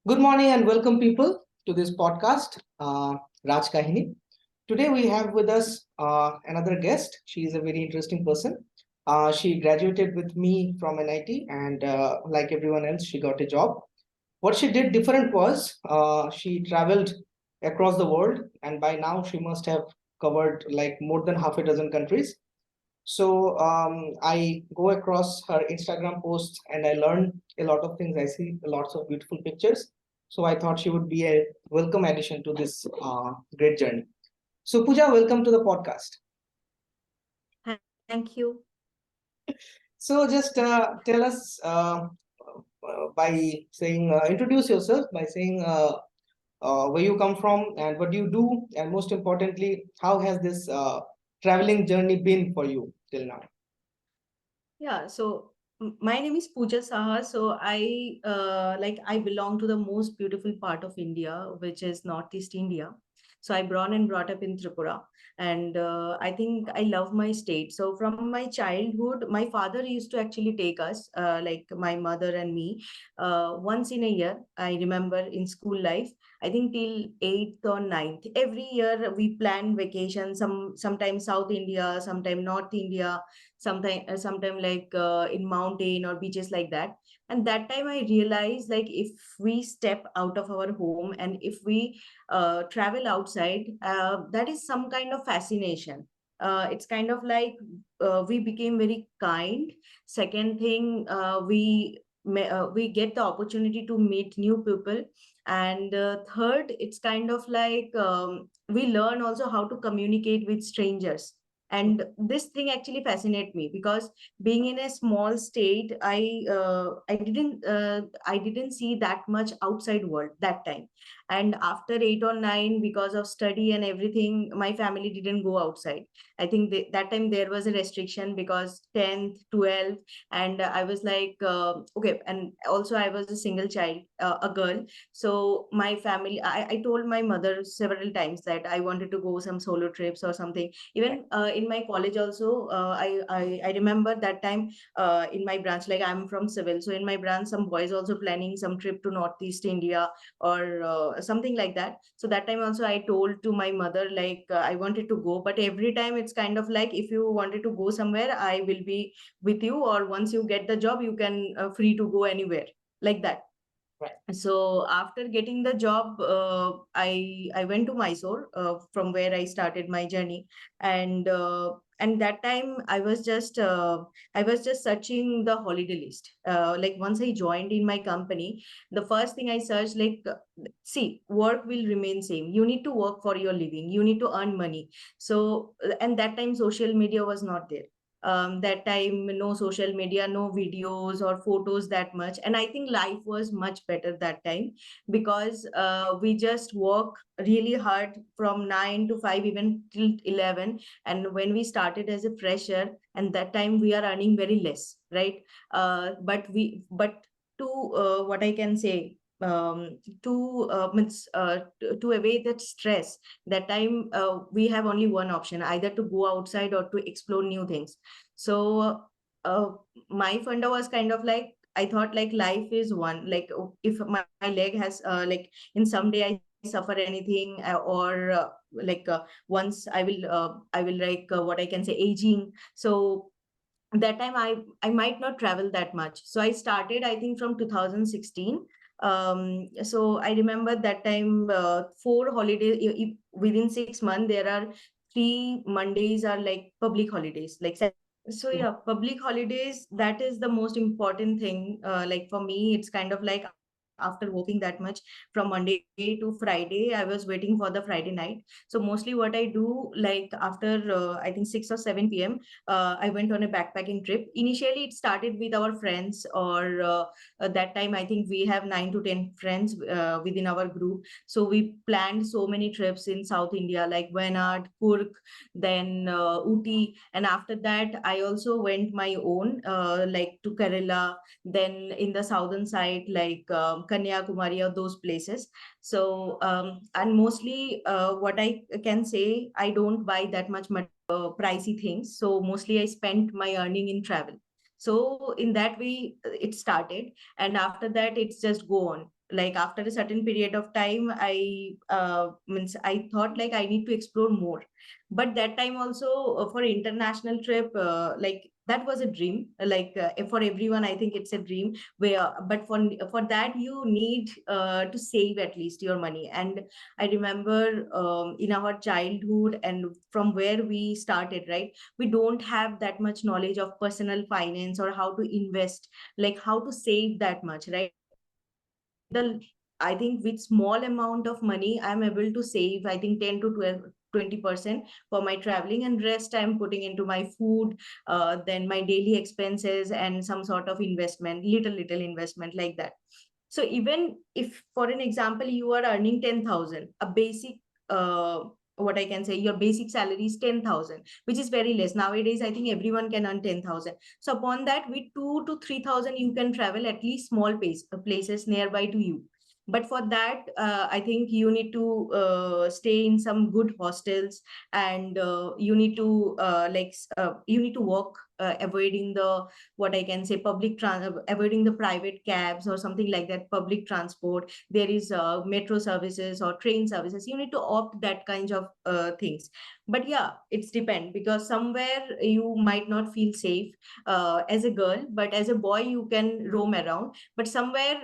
Good morning and welcome, people, to this podcast, Rajkahini. Today we have with us another guest. She is a very interesting person. She graduated with me from NIT, and like everyone else, she got a job. What she did different was she traveled across the world, and by now she must have covered like more than half a dozen countries. So I go across her Instagram posts and I learn a lot of things. I see lots of beautiful pictures. So I thought she would be a welcome addition to this great journey. So Puja, welcome to the podcast. Thank you. So just tell us by saying, introduce yourself by saying where you come from and what do you do, and most importantly, how has this traveling journey been for you till now? Yeah, so my name is Puja Saha. So I belong to the most beautiful part of India, which is Northeast India. So I born and brought up in Tripura, and I think I love my state. So from my childhood, my father used to actually take us, like my mother and me, once in a year. I remember in school life. I think till eighth or ninth. Every year we plan vacation. Sometimes South India, sometime North India, sometime like in mountain or beaches like that. And that time I realized, like, if we step out of our home and if we travel outside, that is some kind of fascination. It's kind of like we became very kind. Second thing, we get the opportunity to meet new people. And third, it's kind of like we learn also how to communicate with strangers. And this thing actually fascinates me because being in a small state, I didn't see that much outside world that time. And after 8 or 9, because of study and everything, my family didn't go outside. I think that time there was a restriction because 10th, 12th, and I was like, okay. And also I was a single child, a girl. So my family, I told my mother several times that I wanted to go some solo trips or something. Even in my college also, I remember that time, in my branch, like I'm from civil, so in my branch some boys also planning some trip to Northeast India or something like that. So that time also I told to my mother, like, I wanted to go, but every time it's kind of like, if you wanted to go somewhere, I will be with you, or once you get the job you can free to go anywhere, like that. Right. So after getting the job, I went to Mysore, from where I started my journey. And that time I was just searching the holiday list. Like, once I joined in my company, the first thing I searched, like, see, work will remain same. You need to work for your living. You need to earn money. So and that time social media was not there. That time, no social media, no videos or photos that much. And I think life was much better that time, because we just work really hard from 9 to 5, even till 11. And when we started as a fresher, and that time we are earning very less, right? But to what I can say, to away that stress, that time we have only one option, either to go outside or to explore new things. So uh, my funda was kind of like, I thought, like, life is one. Like, if my leg has like, in some day I suffer anything, once I will like, what I can say, aging. So that time I might not travel that much. So I started, I think, from 2016. So I remember that time, 4 holidays, within 6 months there are 3 Mondays are like public holidays, like. So yeah, public holidays, that is the most important thing. Like, for me, it's kind of like, after working that much from Monday to Friday, I was waiting for the Friday night. So mostly what I do, like, after I think 6 or 7 p.m., I went on a backpacking trip. Initially, it started with our friends, or that time I think we have 9 to 10 friends within our group. So we planned so many trips in South India, like Wayanad, Kurk, then Uti. And after that, I also went my own, like, to Kerala, then in the southern side, like Kanyakumari, or those places. So and mostly, what I can say, I don't buy that much pricey things. So mostly I spent my earning in travel. So in that way, it started, and after that it's just go on. Like after a certain period of time, I thought like I need to explore more. But that time also, for international trip, like that was a dream. Like for everyone, I think it's a dream. Where but for that you need to save at least your money. And I remember, in our childhood and from where we started, right, we don't have that much knowledge of personal finance or how to invest, like how to save that much, right? With the, I think with small amount of money, I'm able to save, I think 10 to 12, 20% for my traveling, and rest I'm putting into my food, then my daily expenses and some sort of investment, little investment like that. So even if, for an example, you are earning 10,000, a basic, what I can say, your basic salary is 10,000, which is very less. Nowadays, I think everyone can earn 10,000. So upon that, with 2 to 3,000, you can travel at least small places nearby to you. But for that, I think you need to stay in some good hostels, and you need to you need to walk, avoiding the, what I can say, avoiding the private cabs or something like that, public transport. There is metro services or train services. You need to opt that kinds of things. But yeah, it's depend, because somewhere you might not feel safe as a girl, but as a boy you can roam around. But somewhere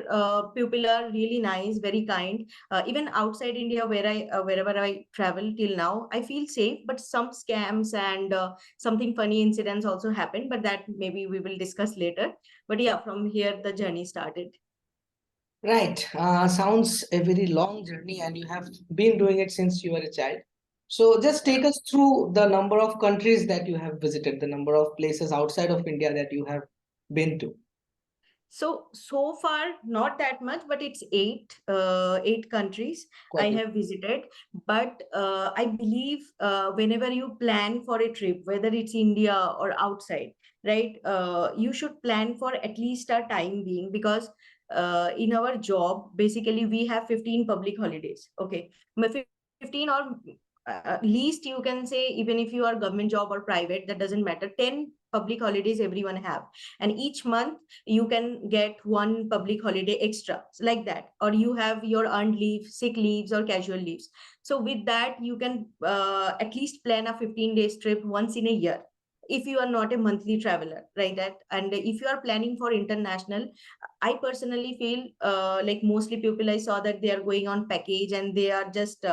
people are really nice, very kind. Even outside India, wherever I travel till now, I feel safe. But some scams and something funny incidents also happen, but that maybe we will discuss later. But yeah, from here the journey started. Right. Sounds a very long journey, and you have been doing it since you were a child. So just take us through the number of countries that you have visited, the number of places outside of India that you have been to. So far, not that much, but it's eight countries I Quite. have visited. But I believe whenever you plan for a trip, whether it's India or outside, right, you should plan for at least a time being, because in our job, basically we have 15 public holidays. Okay, 15, or least you can say, even if you are government job or private, that doesn't matter. 10 public holidays everyone have, and each month you can get one public holiday extra, like that. Or you have your earned leave, sick leaves or casual leaves. So with that you can at least plan a 15 days trip once in a year, if you are not a monthly traveler, right? That, and if you are planning for international, I personally feel like mostly people I saw that they are going on package, and they are just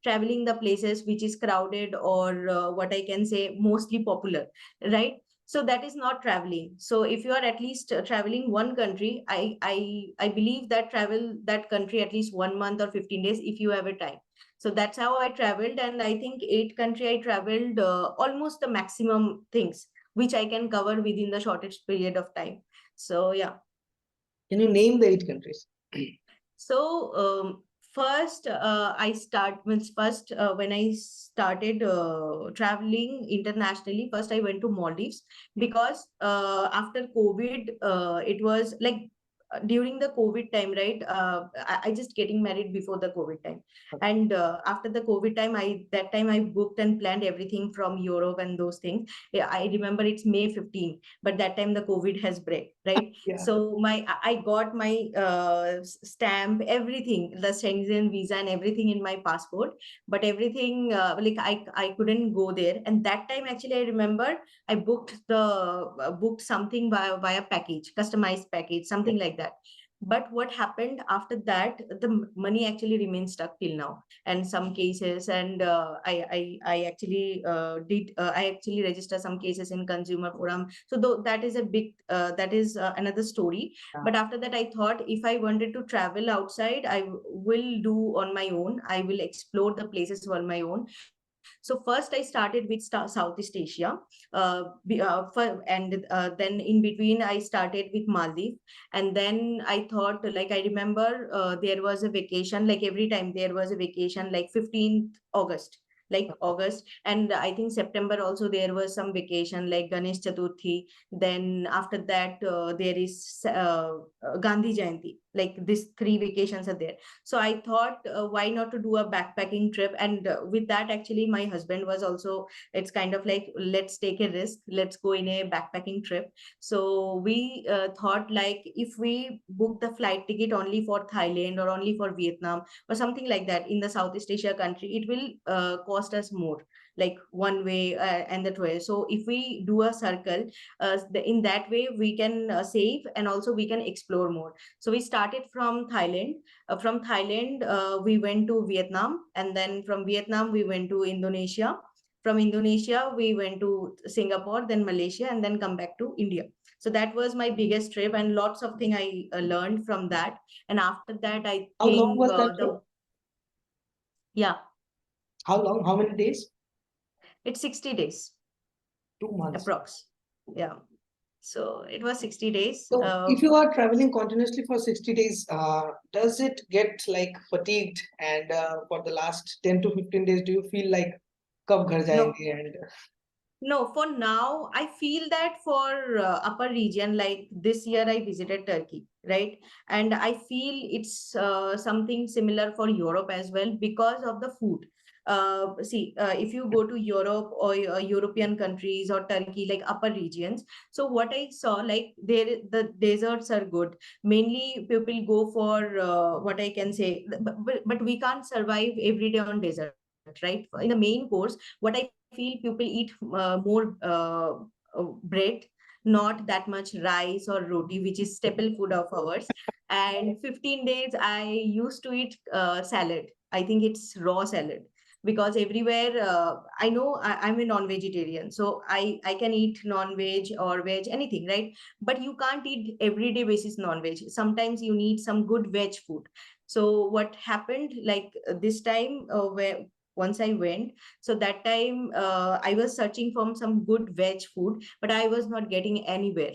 traveling the places which is crowded, or what I can say, mostly popular, right? So that is not traveling. So if you are at least traveling one country, I believe that travel that country at least 1 month or 15 days if you have a time. So that's how I traveled, and I think 8 country I traveled, almost the maximum things which I can cover within the shortest period of time. So yeah. Can you name the 8 countries? So first, I start means first when I started traveling internationally, first I went to Maldives, because after COVID, it was like during the COVID time, right? I just getting married before the COVID time, and after the COVID time, I that time I booked and planned everything from Europe and those things. Yeah, I remember it's May 15, but that time the COVID has break, right? Yeah. So I got my stamp, everything, the Schengen visa and everything in my passport, but everything like I couldn't go there. And that time actually I remember I booked something via package, customized package, something like that. But what happened after that, the money actually remains stuck till now. And some cases, and I actually did I actually register some cases in consumer forum. So though that is a big that is another story. Yeah. But after that I thought, if I wanted to travel outside, will do on my own. I will explore the places on my own. So first I started with Southeast Asia, and then in between I started with Maldives. And then I thought, like I remember there was a vacation, like every time there was a vacation, like 15th August. like August. And I think September also there was some vacation like Ganesh Chaturthi. Then after that, there is Gandhi Jayanti. Like these three vacations are there. So I thought, why not to do a backpacking trip? And with that, actually, my husband was also, it's kind of like, let's take a risk, let's go in a backpacking trip. So we thought like, if we book the flight ticket only for Thailand or only for Vietnam or something like that in the Southeast Asia country, it will cost us more, like one way and the way. So if we do a circle, in that way we can save, and also we can explore more. So we started from Thailand. From Thailand, we went to Vietnam, and then from Vietnam we went to Indonesia. From Indonesia, we went to Singapore, then Malaysia, and then come back to India. So that was my biggest trip, and lots of things I learned from that. And after that, I How long think was that trip? yeah, How long? How many days? it's 60 days 2 months. approx. Yeah. So it was 60 days. So if you are traveling continuously for 60 days, does it get like fatigued? And for the last 10 to 15 days, do you feel like kab ghar No, jayenge? And no, for now, I feel that for upper region, like this year I visited Turkey, right? And I feel it's something similar for Europe as well because of the food. See, if you go to Europe or European countries or Turkey, like upper regions, so what I saw, like there, the deserts are good. Mainly people go for what I can say, but we can't survive every day on desert, right? In the main course, what I feel people eat more bread, not that much rice or roti, which is staple food of ours. And 15 days, I used to eat salad. I think it's raw salad because everywhere I know I'm a non-vegetarian, so I can eat non-veg or veg anything, right? But you can't eat everyday basis non-veg. Sometimes you need some good veg food. So what happened, like this time, where once I went, so that time I was searching for some good veg food, but I was not getting anywhere.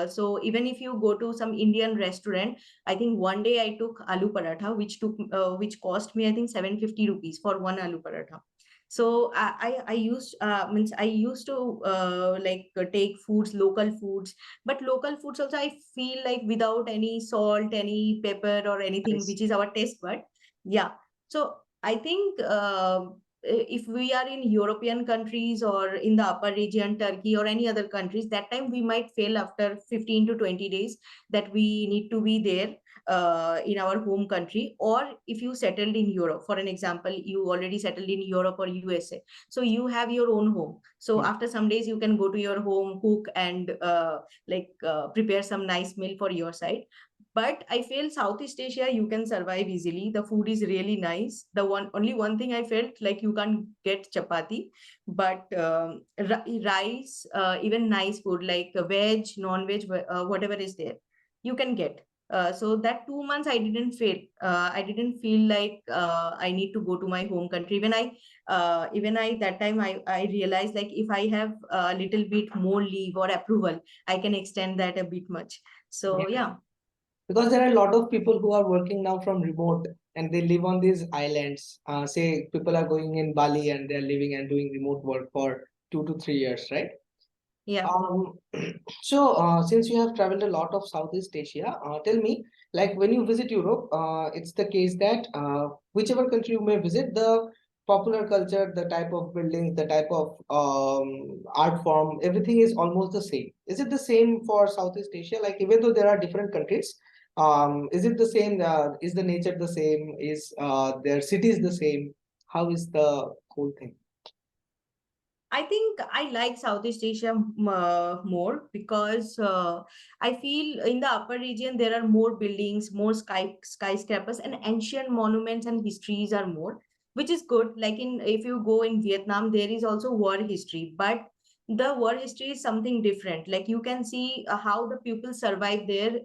So even if you go to some Indian restaurant, I think one day I took aloo paratha, which cost me I think 750 rupees for one aloo paratha. So I used means I used to take foods, local foods, but local foods also I feel like without any salt, any pepper or anything, nice. which is our taste bud. Yeah. So I think if we are in European countries or in the upper region, Turkey or any other countries, that time we might fail after 15 to 20 days that we need to be there in our home country. Or if you settled in Europe, for an example, you already settled in Europe or USA, so you have your own home. So Hmm. after some days, you can go to your home, cook, and prepare some nice meal for your side. But I feel Southeast Asia you can survive easily. The food is really nice. The only one thing I felt like you can't get chapati, but rice, even nice food like veg, non-veg, whatever is there, you can get. So that 2 months I didn't fail. I didn't feel like I need to go to my home country. Even I that time I realized like if I have a little bit more leave or approval, I can extend that a bit much. So Yeah. yeah. Because there are a lot of people who are working now from remote and they live on these islands. Say people are going in Bali and they're living and doing remote work for 2 to 3 years, right? Yeah. Um, since you have traveled a lot of Southeast Asia, tell me, like when you visit Europe, it's the case that whichever country you may visit, the popular culture, the type of buildings, the type of art form, everything is almost the same. Is it the same for Southeast Asia? Like even though there are different countries, is it the same? Is the nature the same? Is their cities the same? How is the whole thing? I think I like Southeast Asia more because I feel in the upper region there are more buildings, more skyscrapers, and ancient monuments and histories are more, which is good. Like in if you go in Vietnam, there is also war history, but the war history is something different. Like you can see how the people survive there,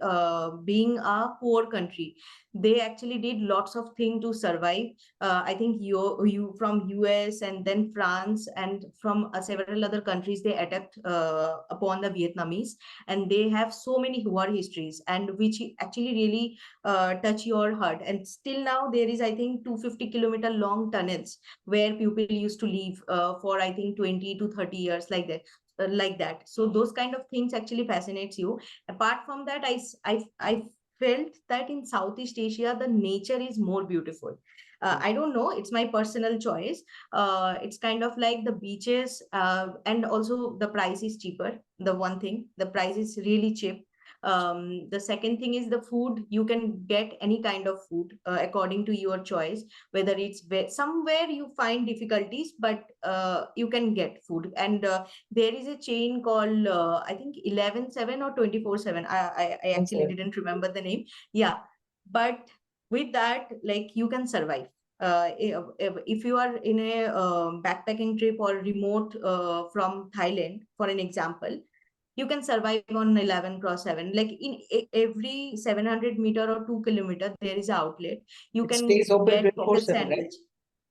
being a poor country. They actually did lots of things to survive. I think you from US and then France and from several other countries, they attacked upon the Vietnamese, and they have so many war histories, and which actually really touch your heart. And still now there is, I think, 250-kilometer long tunnels where people used to live for, I think, 20 to 30 years, like that. Like that, so those kind of things actually fascinates you. Apart from that, I felt that in Southeast Asia the nature is more beautiful. I don't know, it's my personal choice. It's kind of like the beaches, and also the price is cheaper. The one thing, the price is really cheap. The second thing is the food. You can get any kind of food according to your choice, whether it's somewhere you find difficulties, but you can get food. And there is a chain called, I think, 11/7 or 24/7. I actually didn't remember the name. Yeah, but with that, like, you can survive. If you are in a backpacking trip or remote from Thailand, for an example, you can survive on 11/7. Like in every 700 meter or 2 kilometer, there is an outlet. You It can stays open get pocket 24/7, right? sandwich.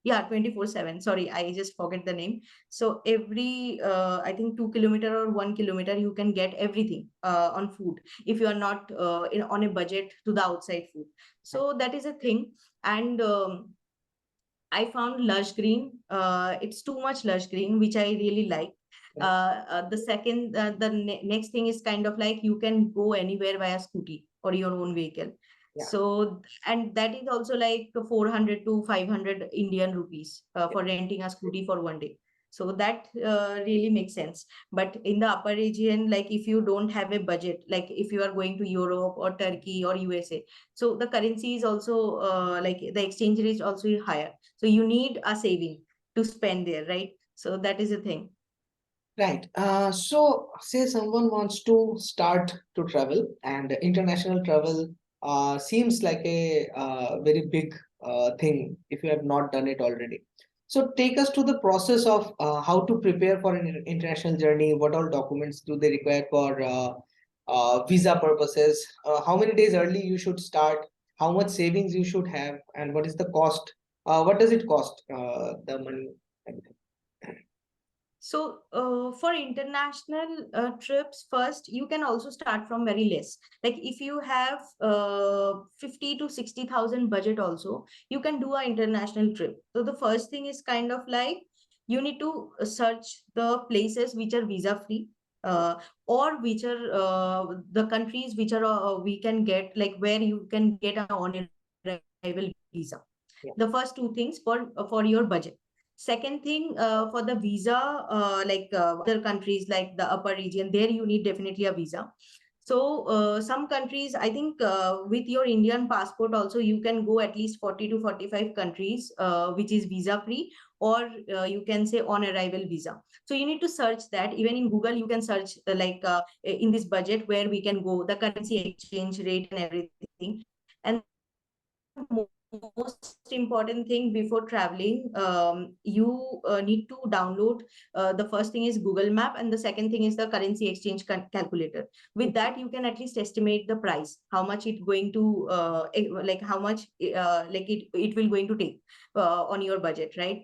Yeah, 24/7. Sorry, I just forget the name. So every, I think, 2 kilometer or 1 kilometer, you can get everything on food if you are not on a budget to the outside food. So that is a thing. And I found lush green. It's too much lush green, which I really like. The second, next thing is kind of like you can go anywhere via scooty or your own vehicle. Yeah. So, and that is also like 400 to 500 Indian rupees Yeah. for renting a scooty for one day. So that really makes sense. But in the upper region, like if you don't have a budget, like if you are going to Europe or Turkey or USA, so the currency is also like the exchange rate is also higher. So you need a saving to spend there, right? So that is a thing. Right. So, say someone wants to start to travel, and international travel seems like a very big thing if you have not done it already. So, take us to the process of how to prepare for an international journey. What all documents do they require for visa purposes? How many days early you should start? How much savings you should have, and what is the cost? What does it cost? The money. Everything. So for international trips, first you can also start from very less. Like if you have 50 to 60,000 budget, also you can do an international trip. So the first thing is kind of like you need to search the places which are visa free, or which are the countries which are we can get, like where you can get an on arrival visa. Yeah. The first two things for your budget. Second thing, for the visa, other countries like the upper region, there you need definitely a visa. So some countries, I think, with your Indian passport also, you can go at least 40 to 45 countries, which is visa free, or you can say on arrival visa. So you need to search that. Even in Google, you can search in this budget where we can go, the currency exchange rate and everything. And most important thing before traveling, you need to download, the first thing is Google Map, and the second thing is the currency exchange calculator. With that, you can at least estimate the price, how much it going to like how much it will going to take on your budget, right?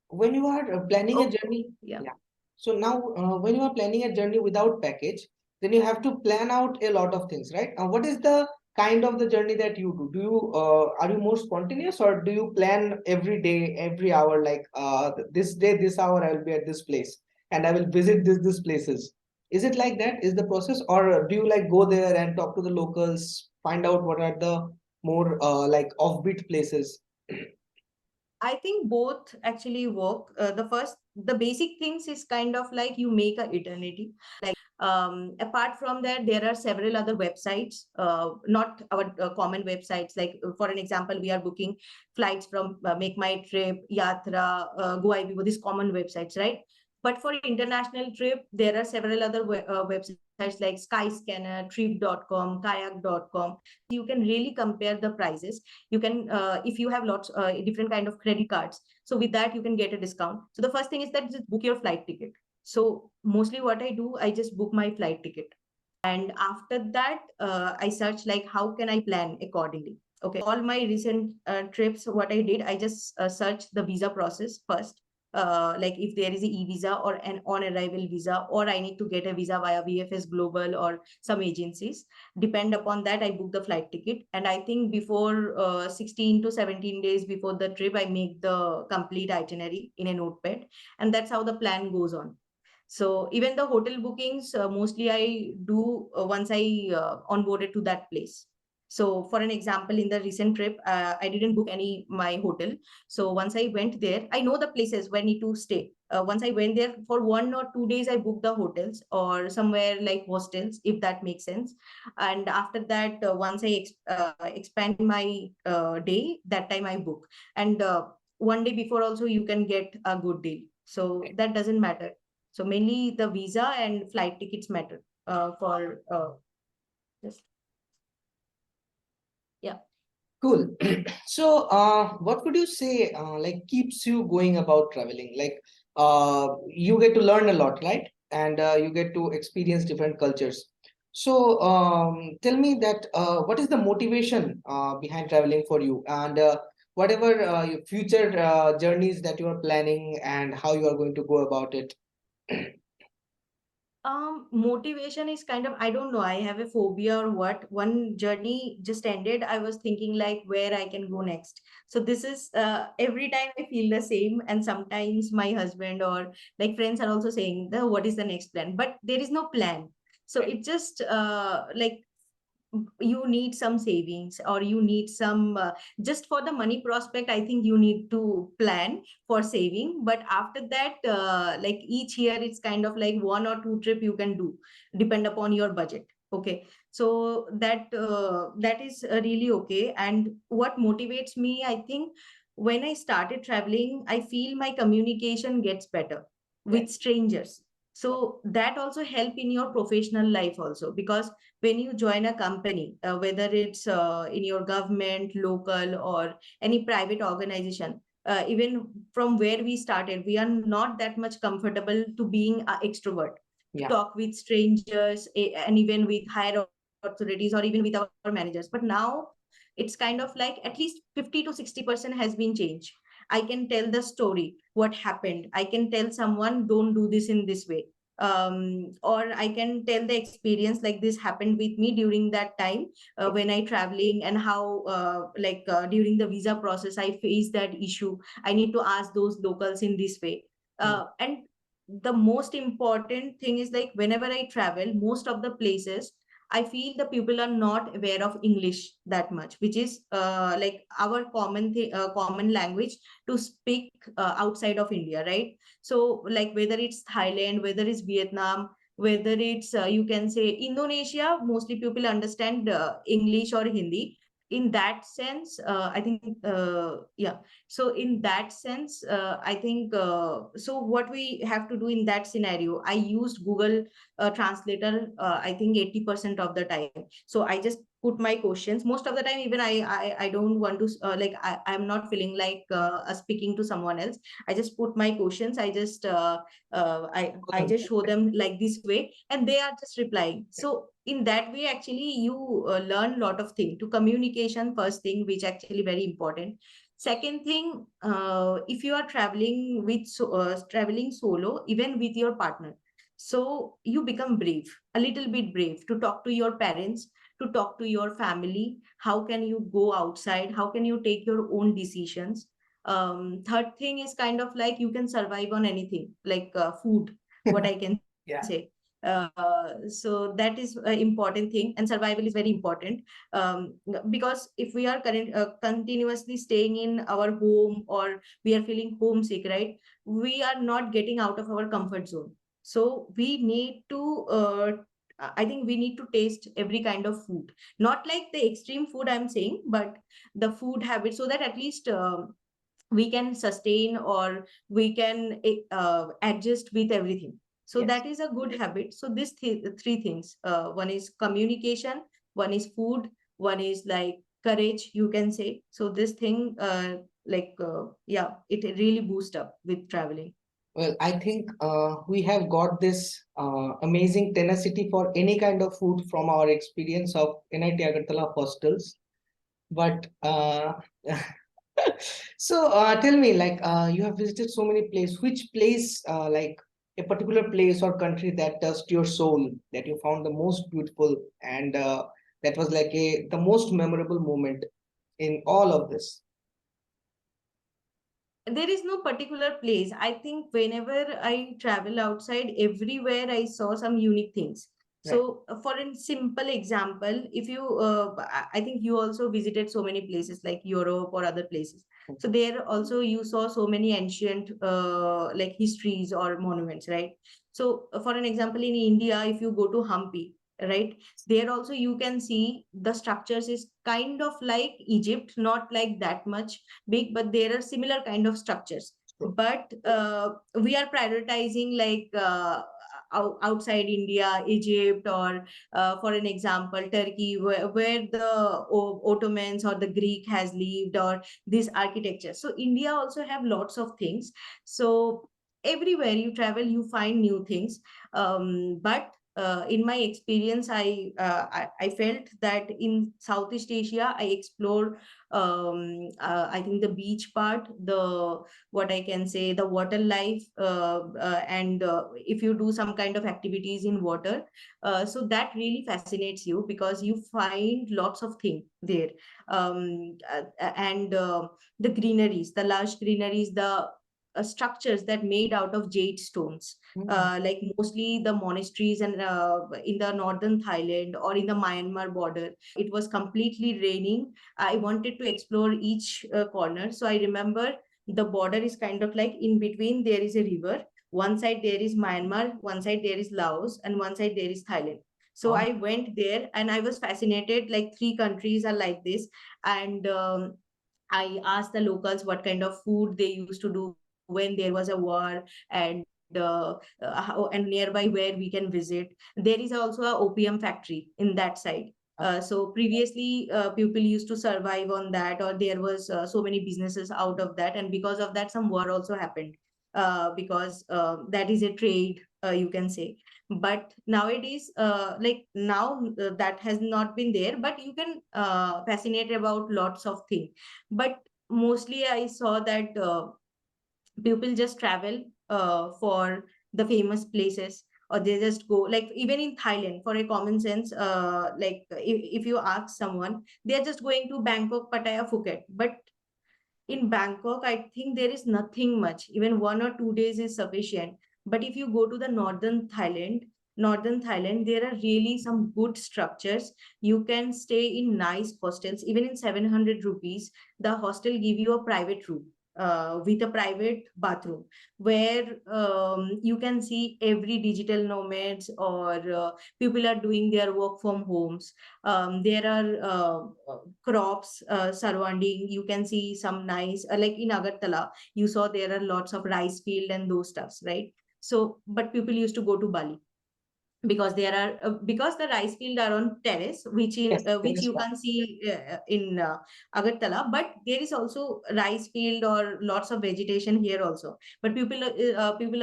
When you are planning a journey, Yeah. yeah. So now, when you are planning a journey without package, then you have to plan out a lot of things, right? What is the kind of the journey that you do? Do you are you more spontaneous, or do you plan every day, every hour? Like this day, this hour, I will be at this place, and I will visit this places. Is it like that? Is the process, or do you like go there and talk to the locals, find out what are the more like offbeat places? I think both actually work. The basic things is kind of like you make a eternity. Like apart from that, there are several other websites, not our common websites. Like for an example, we are booking flights from Make My Trip, Yatra, Go IBO, these common websites, right? But for international trip, there are several other websites like Skyscanner, Trip.com, Kayak.com. You can really compare the prices. You can, if you have lots different kind of credit cards, so with that you can get a discount. So the first thing is that just book your flight ticket. So mostly what I do, I just book my flight ticket. And after that, I search like how can I plan accordingly. Okay, all my recent trips, what I did, I just searched the visa process first. Like if there is a e-visa or an on-arrival visa, or I need to get a visa via VFS Global or some agencies. Depend upon that, I book the flight ticket. And I think before 16 to 17 days before the trip, I make the complete itinerary in a notepad, and that's how the plan goes on. So even the hotel bookings, mostly I do once I onboarded to that place. So for an example, in the recent trip, I didn't book any my hotel. So once I went there, I know the places where I need to stay. Once I went there for 1 or 2 days, I booked the hotels or somewhere like hostels, if that makes sense. And after that, once I expand my day, that time I book. And one day before also, you can get a good deal. So that doesn't matter. So mainly the visa and flight tickets matter for just yeah. Cool. So, what would you say, like, keeps you going about traveling? Like, you get to learn a lot, right? And you get to experience different cultures. So, tell me that what is the motivation behind traveling for you, and whatever your future journeys that you are planning, and how you are going to go about it. Motivation is kind of, I don't know, I have a phobia or what. One journey just ended. I was thinking like where I can go next. So this is every time I feel the same, and sometimes my husband or like friends are also saying the what is the next plan, but there is no plan. So it just like you need some savings, or you need some just for the money prospect. I think you need to plan for saving, but after that, like each year it's kind of like 1 or 2 trip you can do, depend upon your budget. Okay, so that is really okay. And what motivates me, I think, when I started traveling, I feel my communication gets better with strangers. So that also help in your professional life also, because when you join a company, whether it's in your government, local, or any private organization, even from where we started, we are not that much comfortable to being an extrovert, to talk with strangers, and even with higher authorities, or even with our managers. But now it's kind of like at least 50 to 60% has been changed. I can tell the story, what happened. I can tell someone, don't do this in this way. Or I can tell the experience like this happened with me during that time when I traveling, and how during the visa process I faced that issue. I need to ask those locals in this way. And the most important thing is like whenever I travel, most of the places I feel the people are not aware of English that much, which is like our common language to speak outside of India, right? So like whether it's Thailand, whether it's Vietnam, whether it's you can say Indonesia, mostly people understand English or Hindi. In that sense, I think yeah. So in that sense, I think so. What we have to do in that scenario, I used Google Translator. I think 80% of the time. So I just put my questions. Most of the time, even I don't want to I'm not feeling like speaking to someone else. I just put my questions. I just I just show them like this way, and they are just replying. So in that way, actually, you learn a lot of things. To communication, first thing, which actually very important. Second thing, if you are traveling solo, even with your partner, so you become brave, a little bit brave to talk to your parents, to talk to your family. How can you go outside? How can you take your own decisions? Third thing is kind of like you can survive on anything, like food, what I can Yeah. say. So that is an important thing, and survival is very important. Because if we are continuously staying in our home, or we are feeling homesick, right, we are not getting out of our comfort zone. So we need to I think we need to taste every kind of food, not like the extreme food I'm saying, but the food habit, so that at least we can sustain, or we can adjust with everything. So Yes. that is a good habit. So these three things, one is communication, one is food, one is like courage, you can say. So this thing yeah, it really boosts up with traveling. Well, I think we have got this amazing tenacity for any kind of food from our experience of NIT Agartala hostels. But so tell me, like you have visited so many places. Which place, like a particular place or country that touched your soul, that you found the most beautiful, and that was like the most memorable moment in all of this? There is no particular place. I think whenever I travel outside, everywhere I saw some unique things. Right. So, for a simple example, if you, I think you also visited so many places like Europe or other places. So there also you saw so many ancient, like histories or monuments, right? So, for an example, in India, if you go to Hampi, right, there also you can see the structures is kind of like Egypt, not like that much big, but there are similar kind of structures. Sure. But we are prioritizing like outside India, Egypt, or for an example, Turkey, where the Ottomans or the Greek has lived, or this architecture. So India also have lots of things. So everywhere you travel, you find new things. But in my experience, I felt that in Southeast Asia, I explored I think the beach part, the what I can say, the water life, and if you do some kind of activities in water, so that really fascinates you because you find lots of things there. And the greeneries, the lush greeneries, the structures that made out of jade stones, Mm. like mostly the monasteries and in the northern Thailand or in the Myanmar border. It was completely raining. I wanted to explore each corner. So I remember the border is kind of like in between there is a river. One side there is Myanmar, one side there is Laos, and one side there is Thailand. So Oh, I went there and I was fascinated. Like three countries are like this, and I asked the locals what kind of food they used to do when there was a war, and and nearby where we can visit. There is also a opium factory in that side. So previously, people used to survive on that, or there was so many businesses out of that, and because of that, some war also happened. Because that is a trade, you can say. But nowadays, like now, that has not been there. But you can fascinate about lots of things. But mostly, I saw that people just travel for the famous places, or they just go, like even in Thailand, for a common sense, like if you ask someone, they're just going to Bangkok, Pattaya, Phuket. But in Bangkok, I think there is nothing much. Even 1 or 2 days is sufficient. But if you go to the northern Thailand, there are really some good structures. You can stay in nice hostels. Even in 700 rupees, the hostel give you a private room with a private bathroom, where you can see every digital nomads, or people are doing their work from homes. There are crops surrounding. You can see some nice, like in Agartala, you saw there are lots of rice field and those stuffs, right? So, but people used to go to Bali because there are because the rice field are on terrace, yes, there which is you one. can see in Agartala. But there is also rice field or lots of vegetation here also. But people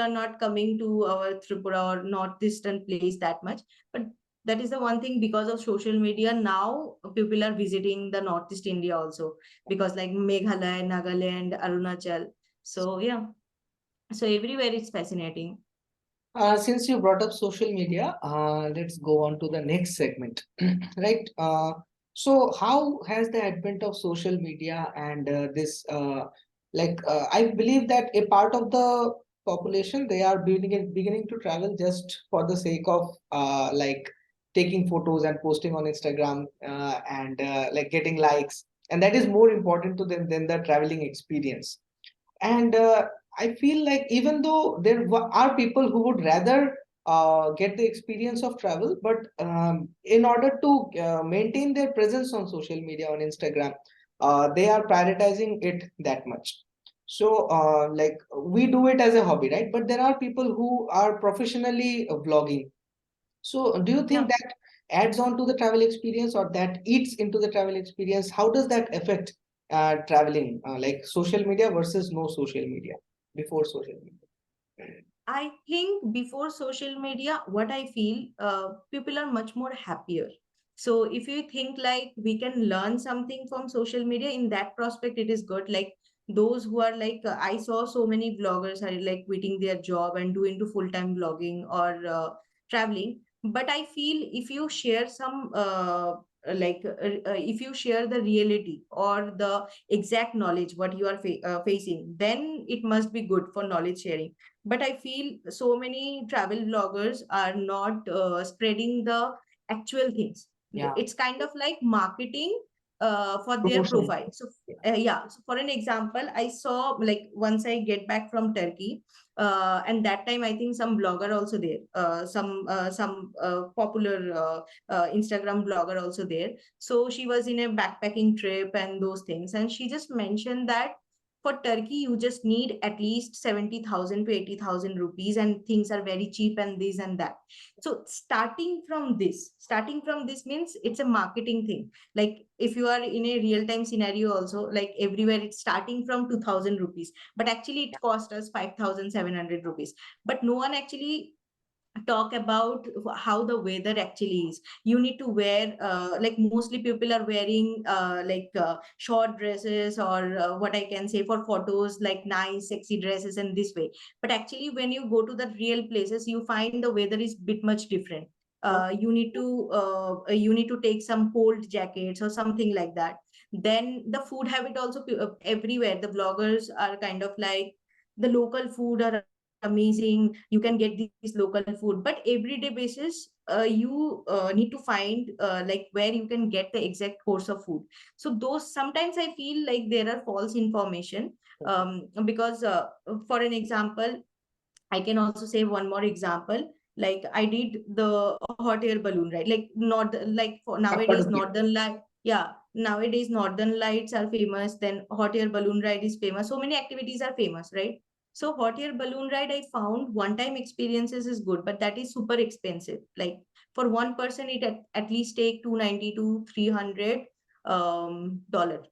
are not coming to our Tripura or northeastern place that much. But that is the one thing, because of social media now people are visiting the northeast India also, because like Meghalaya, Nagaland, Arunachal. So yeah, so everywhere it's fascinating. Since you brought up social media, let's go on to the next segment, right? So, how has the advent of social media and I believe that a part of the population, they are beginning to travel just for the sake of taking photos and posting on Instagram and like getting likes, and that is more important to them than the traveling experience. And I feel like even though are people who would rather get the experience of travel, but in order to maintain their presence on social media, on Instagram, they are prioritizing it that much. So, like we do it as a hobby, right? But there are people who are professionally vlogging. So, do you Yeah. think that adds on to the travel experience or that eats into the travel experience? How does that affect traveling, like social media versus no social media, before social media? I think before social media, what I feel, people are much more happier. So if you think like we can learn something from social media, in that prospect, it is good. Like those who are like, I saw so many vloggers are like quitting their job and doing to full-time vlogging or traveling. But I feel if you share some, if you share the reality or the exact knowledge what you are facing, then it must be good for knowledge sharing. But I feel so many travel vloggers are not spreading the actual things. Yeah, It's kind of like marketing for their promotion. profile. So yeah, so for an example, I saw like once I get back from Turkey, and that time I think some blogger also there, some popular Instagram blogger also there. So she was in a backpacking trip and those things, and she just mentioned that for Turkey, you just need at least 70,000 to 80,000 rupees, and things are very cheap, and this and that. So, starting from this means it's a marketing thing. Like, if you are in a real time scenario, also, like everywhere, it's starting from 2,000 rupees, but actually, it cost us 5,700 rupees. But no one actually talk about how the weather actually is. You need to wear like mostly people are wearing short dresses or what I can say for photos, like nice sexy dresses and this way. But actually when you go to the real places, you find the weather is bit much different. You need to take some cold jackets or something like that. Then the food habit also, everywhere the vloggers are kind of like the local food are amazing, you can get this local food, but everyday basis you need to find like where you can get the exact course of food. So those sometimes I feel like there are false information, because for an example, I can also say one more example. Like I did the hot air balloon ride. Like not like for nowadays Cappadocia. Northern Light. Yeah, nowadays Northern Lights are famous. Then hot air balloon ride is famous. So many activities are famous, right? So hot air balloon ride, I found one time experiences is good, but that is super expensive. Like for one person, it at least take 290 to 300 dollar,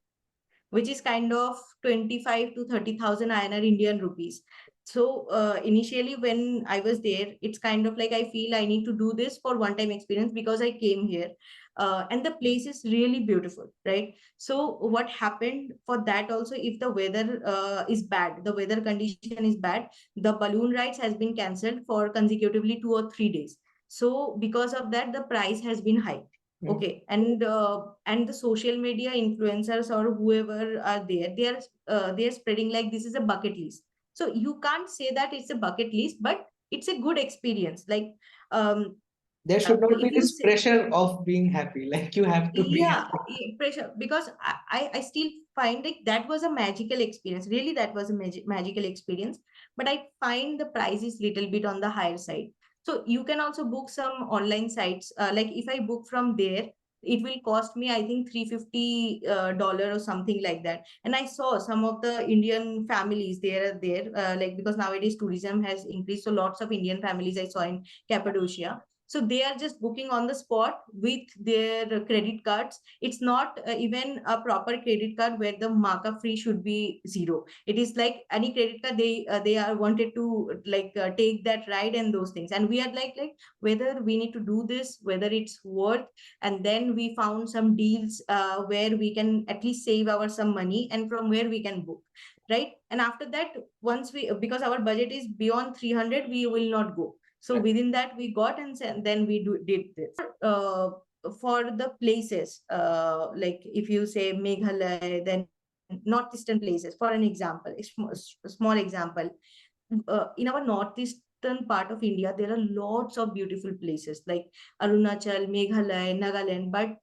which is kind of 25 to 30,000 INR Indian rupees. So initially when I was there, it's kind of like I feel I need to do this for one time experience because I came here. And the place is really beautiful, right? So what happened for that also, if the weather is bad, the weather condition is bad, the balloon rides has been cancelled for consecutively 2 or 3 days. So because of that, the price has been high. Mm. Okay, and the social media influencers or whoever are there, they are spreading like this is a bucket list. So you can't say that it's a bucket list, but it's a good experience. Like um There should not be if you this say, pressure of being happy. Like you have to be yeah, happy. pressure, because I still find like that was a magical experience. Really, that was a magical experience. But I find the price is little bit on the higher side. So you can also book some online sites. Like if I book from there, it will cost me I think $350 or something like that. And I saw some of the Indian families there, like because nowadays tourism has increased, so lots of Indian families I saw in Cappadocia. So they are just booking on the spot with their credit cards. It's not even a proper credit card where the markup free should be zero. It is like any credit card, they are wanted to like take that ride and those things. And we are like whether we need to do this, whether it's worth. And then we found some deals where we can at least save our some money, and from where we can book, right? And after that, once we, because our budget is beyond 300, we will not go. So Right. within that we got, and then we did this. For the places, like if you say Meghalaya, then northeastern places, for an example, a small example, in our northeastern part of India, there are lots of beautiful places like Arunachal, Meghalaya, Nagaland. But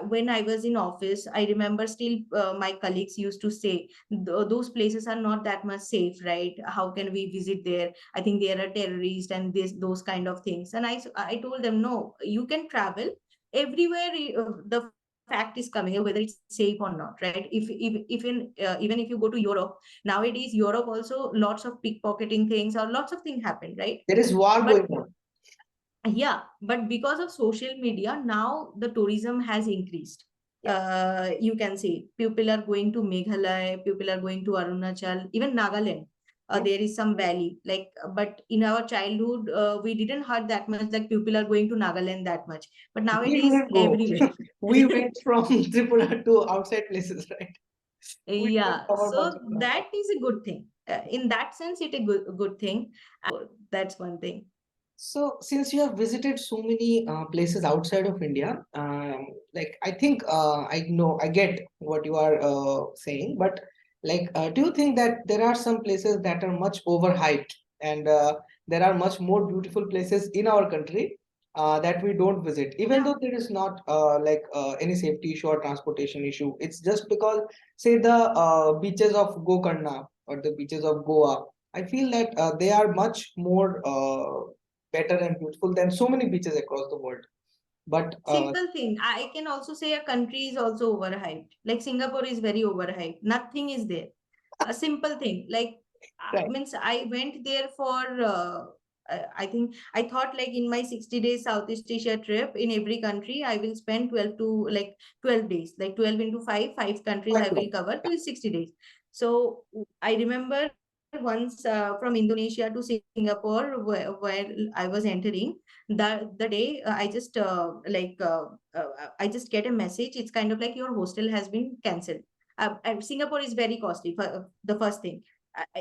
when I was in office, I remember still my colleagues used to say those places are not that much safe, right? How can we visit there? I think there are terrorists and this those kind of things. And I told them, no, you can travel everywhere. The fact is coming, whether it's safe or not, right? Even if you go to Europe, nowadays Europe also lots of pickpocketing things or lots of things happen, right? There is war But going on. yeah, but because of social media, now the tourism has increased. Yeah. You can see people are going to Meghalaya, people are going to Arunachal, even Nagaland. there is some valley. Like, but in our childhood, we didn't heard that much like people are going to Nagaland that much. But We nowadays, didn't go. everywhere. We went from Tripura to outside places, right? We didn't Yeah, cover much so of that. that is a good thing. In that sense, it a good thing. That's one thing. So, since you have visited so many places outside of India, like I think I know I get what you are saying, but like, do you think that there are some places that are much overhyped, and there are much more beautiful places in our country that we don't visit, even Yeah, though there is not like any safety issue or transportation issue? It's just because, say, the beaches of Gokarna or the beaches of Goa. I feel that they are much more better and beautiful than so many beaches across the world. But simple thing. I can also say a country is also overhyped. Like Singapore is very overhyped. Nothing is there. A simple thing. Like right, means I went there for. I think I thought like in my 60 days Southeast Asia trip in every country I will spend 12 to like 12 days, like 12 into 5 countries quite I will long. cover to 60 days. So I remember once from Indonesia to Singapore where I was entering the day I just I just get a message. It's kind of like your hostel has been cancelled. And Singapore is very costly for the first thing.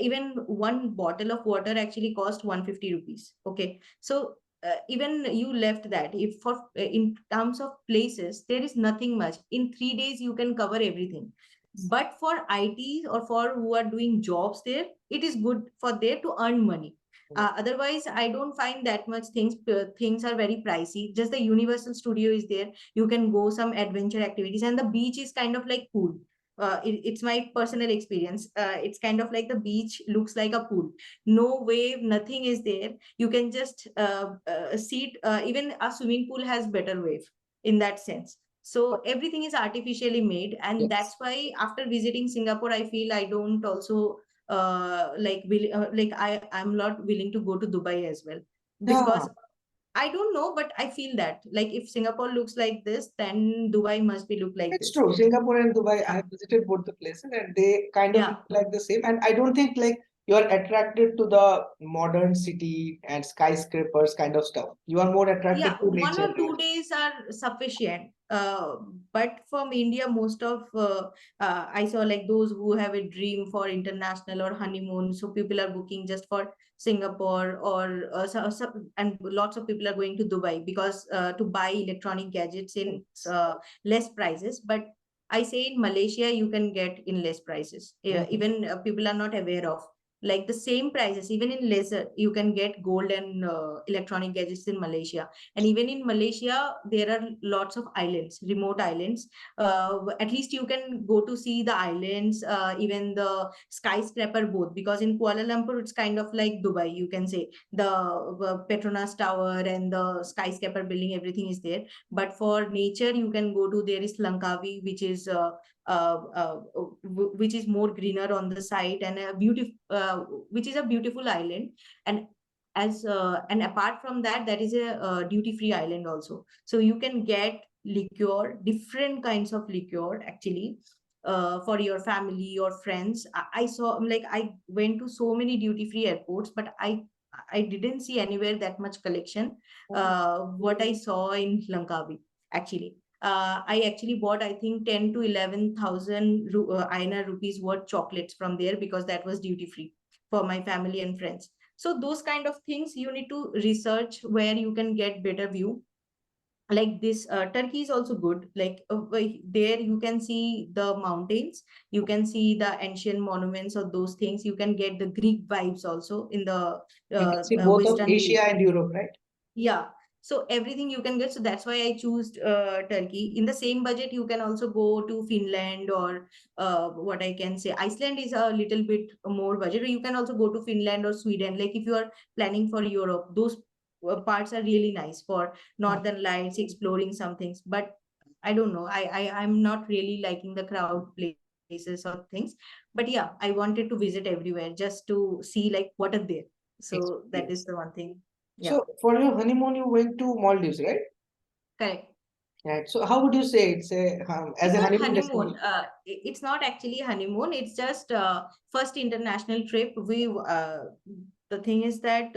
Even one bottle of water actually cost 150 rupees. Okay, so even you left that. If for in terms of places, there is nothing much. In 3 days, you can cover everything. But for IT or for who are doing jobs there, it is good for there to earn money. Otherwise, I don't find that much things are very pricey. Just the Universal Studio is there. You can go some adventure activities, and the beach is kind of like pool. It's my personal experience. It's kind of like the beach looks like a pool. No wave, nothing is there. You can just see it. Even a swimming pool has better wave in that sense. So everything is artificially made, and Yes. that's why after visiting Singapore, I feel I don't also like I'm not willing to go to Dubai as well Yeah, because I don't know, but I feel that like if Singapore looks like this, then Dubai must be look like it's this. true. Singapore and Dubai, I Yeah, have visited both the places and they kind of yeah, look like the same. And I don't think like you are attracted to the modern city and skyscrapers kind of stuff. You are more attracted yeah. to 1 or 2 days are sufficient. But from India, most of I saw like those who have a dream for international or honeymoon. So people are booking just for Singapore or and lots of people are going to Dubai because to buy electronic gadgets in less prices. But I say in Malaysia you can get in less prices. Yeah, nature. even people are not aware of like the same prices. Even in lesser you can get gold and electronic gadgets in Malaysia. And even in Malaysia there are lots of islands, remote islands. At least you can go to see the islands, even the skyscraper both, because in Kuala Lumpur it's kind of like Dubai, you can say the Petronas Tower and the skyscraper building, everything is there. But for nature you can go to, there is Langkawi, uh, uh, which is more greener on the side, and a beautiful which is a beautiful island. And and apart from that, that is a duty free island also, so you can get liquor, different kinds of liquor actually, for your family, your friends. I saw like I went to so many duty free airports, but I didn't see anywhere that much collection what I saw in Langkawi actually. I actually bought, I think, 10 to 11,000 INR rupees worth chocolates from there because that was duty free for my family and friends. So those kind of things you need to research where you can get better view. Like this, Turkey is also good. Like there you can see the mountains, you can see the ancient monuments or those things. You can get the Greek vibes also in the You can see both of western Asia view. and Europe, right? Yeah, so everything you can get. So that's why I choose Turkey. In the same budget, you can also go to Finland or what I can say, Iceland is a little bit more budget. Or you can also go to Finland or Sweden. Like if you are planning for Europe, those parts are really nice for Northern Lights, exploring some things. But I don't know. I'm not really liking the crowd places or things. But yeah, I wanted to visit everywhere just to see like what are there. So that is the Experience. one thing. Yeah. So for your honeymoon, you went to Maldives, right? Correct. Right. So how would you say it's a as It's a not honeymoon honeymoon. destination? It's not actually honeymoon. It's just first international trip. We the thing is that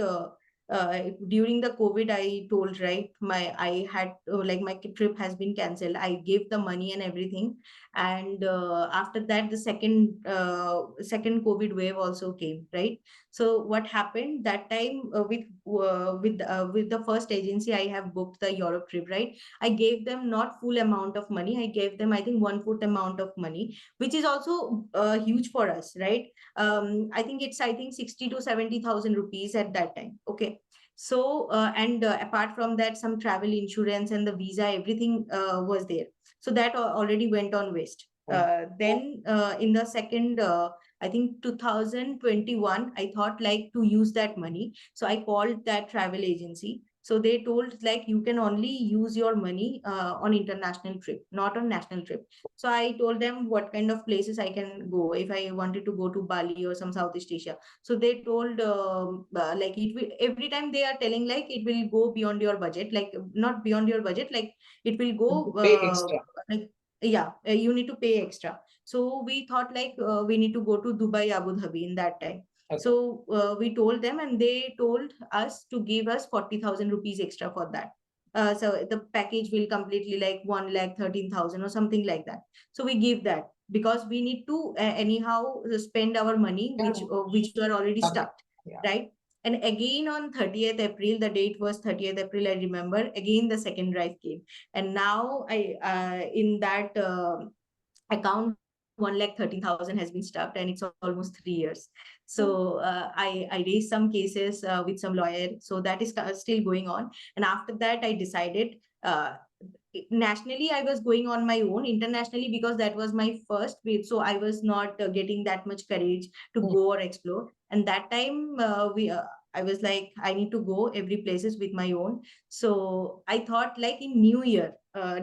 during the COVID, I told, right, my I had like my trip has been cancelled. I gave the money and everything, and after that, the second COVID wave also came, right? So what happened that time with the first agency I have booked the Europe trip, right? I gave them not full amount of money. I gave them, I think, one-fourth amount of money, which is also huge for us, right? I think 60 to 70,000 rupees at that time. Okay. So, and apart from that, some travel insurance and the visa, everything was there. So that already went on waste. Oh, Then in the second, I think 2021, I thought like to use that money. So I called that travel agency. So they told like you can only use your money on international trip, not on national trip. So I told them what kind of places I can go if I wanted to go to Bali or some Southeast Asia. So they told like it will, every time they are telling like it will go beyond your budget, like not beyond your budget, like it will you go pay extra. like yeah, you need to pay extra. So we thought like we need to go to Dubai, Abu Dhabi in that time. Okay. So we told them, and they told us to give us 40,000 rupees extra for that. So the package will completely like 1,13,000 or something like that. So we give that because we need to anyhow spend our money, Yeah. which were already Okay. stuck, Yeah. right? And again on 30th April, the date was 30th April, I remember. Again, the second drive came, and now I in that account 1,13,000 has been stuck, and it's almost 3 years. So I raised some cases with some lawyer, so that is still going on. And after that, I decided nationally I was going on my own. Internationally, because that was my first trip, so I was not getting that much courage to Hmm. go or explore. And that time we I was like, I need to go every places with my own. So I thought like in new year,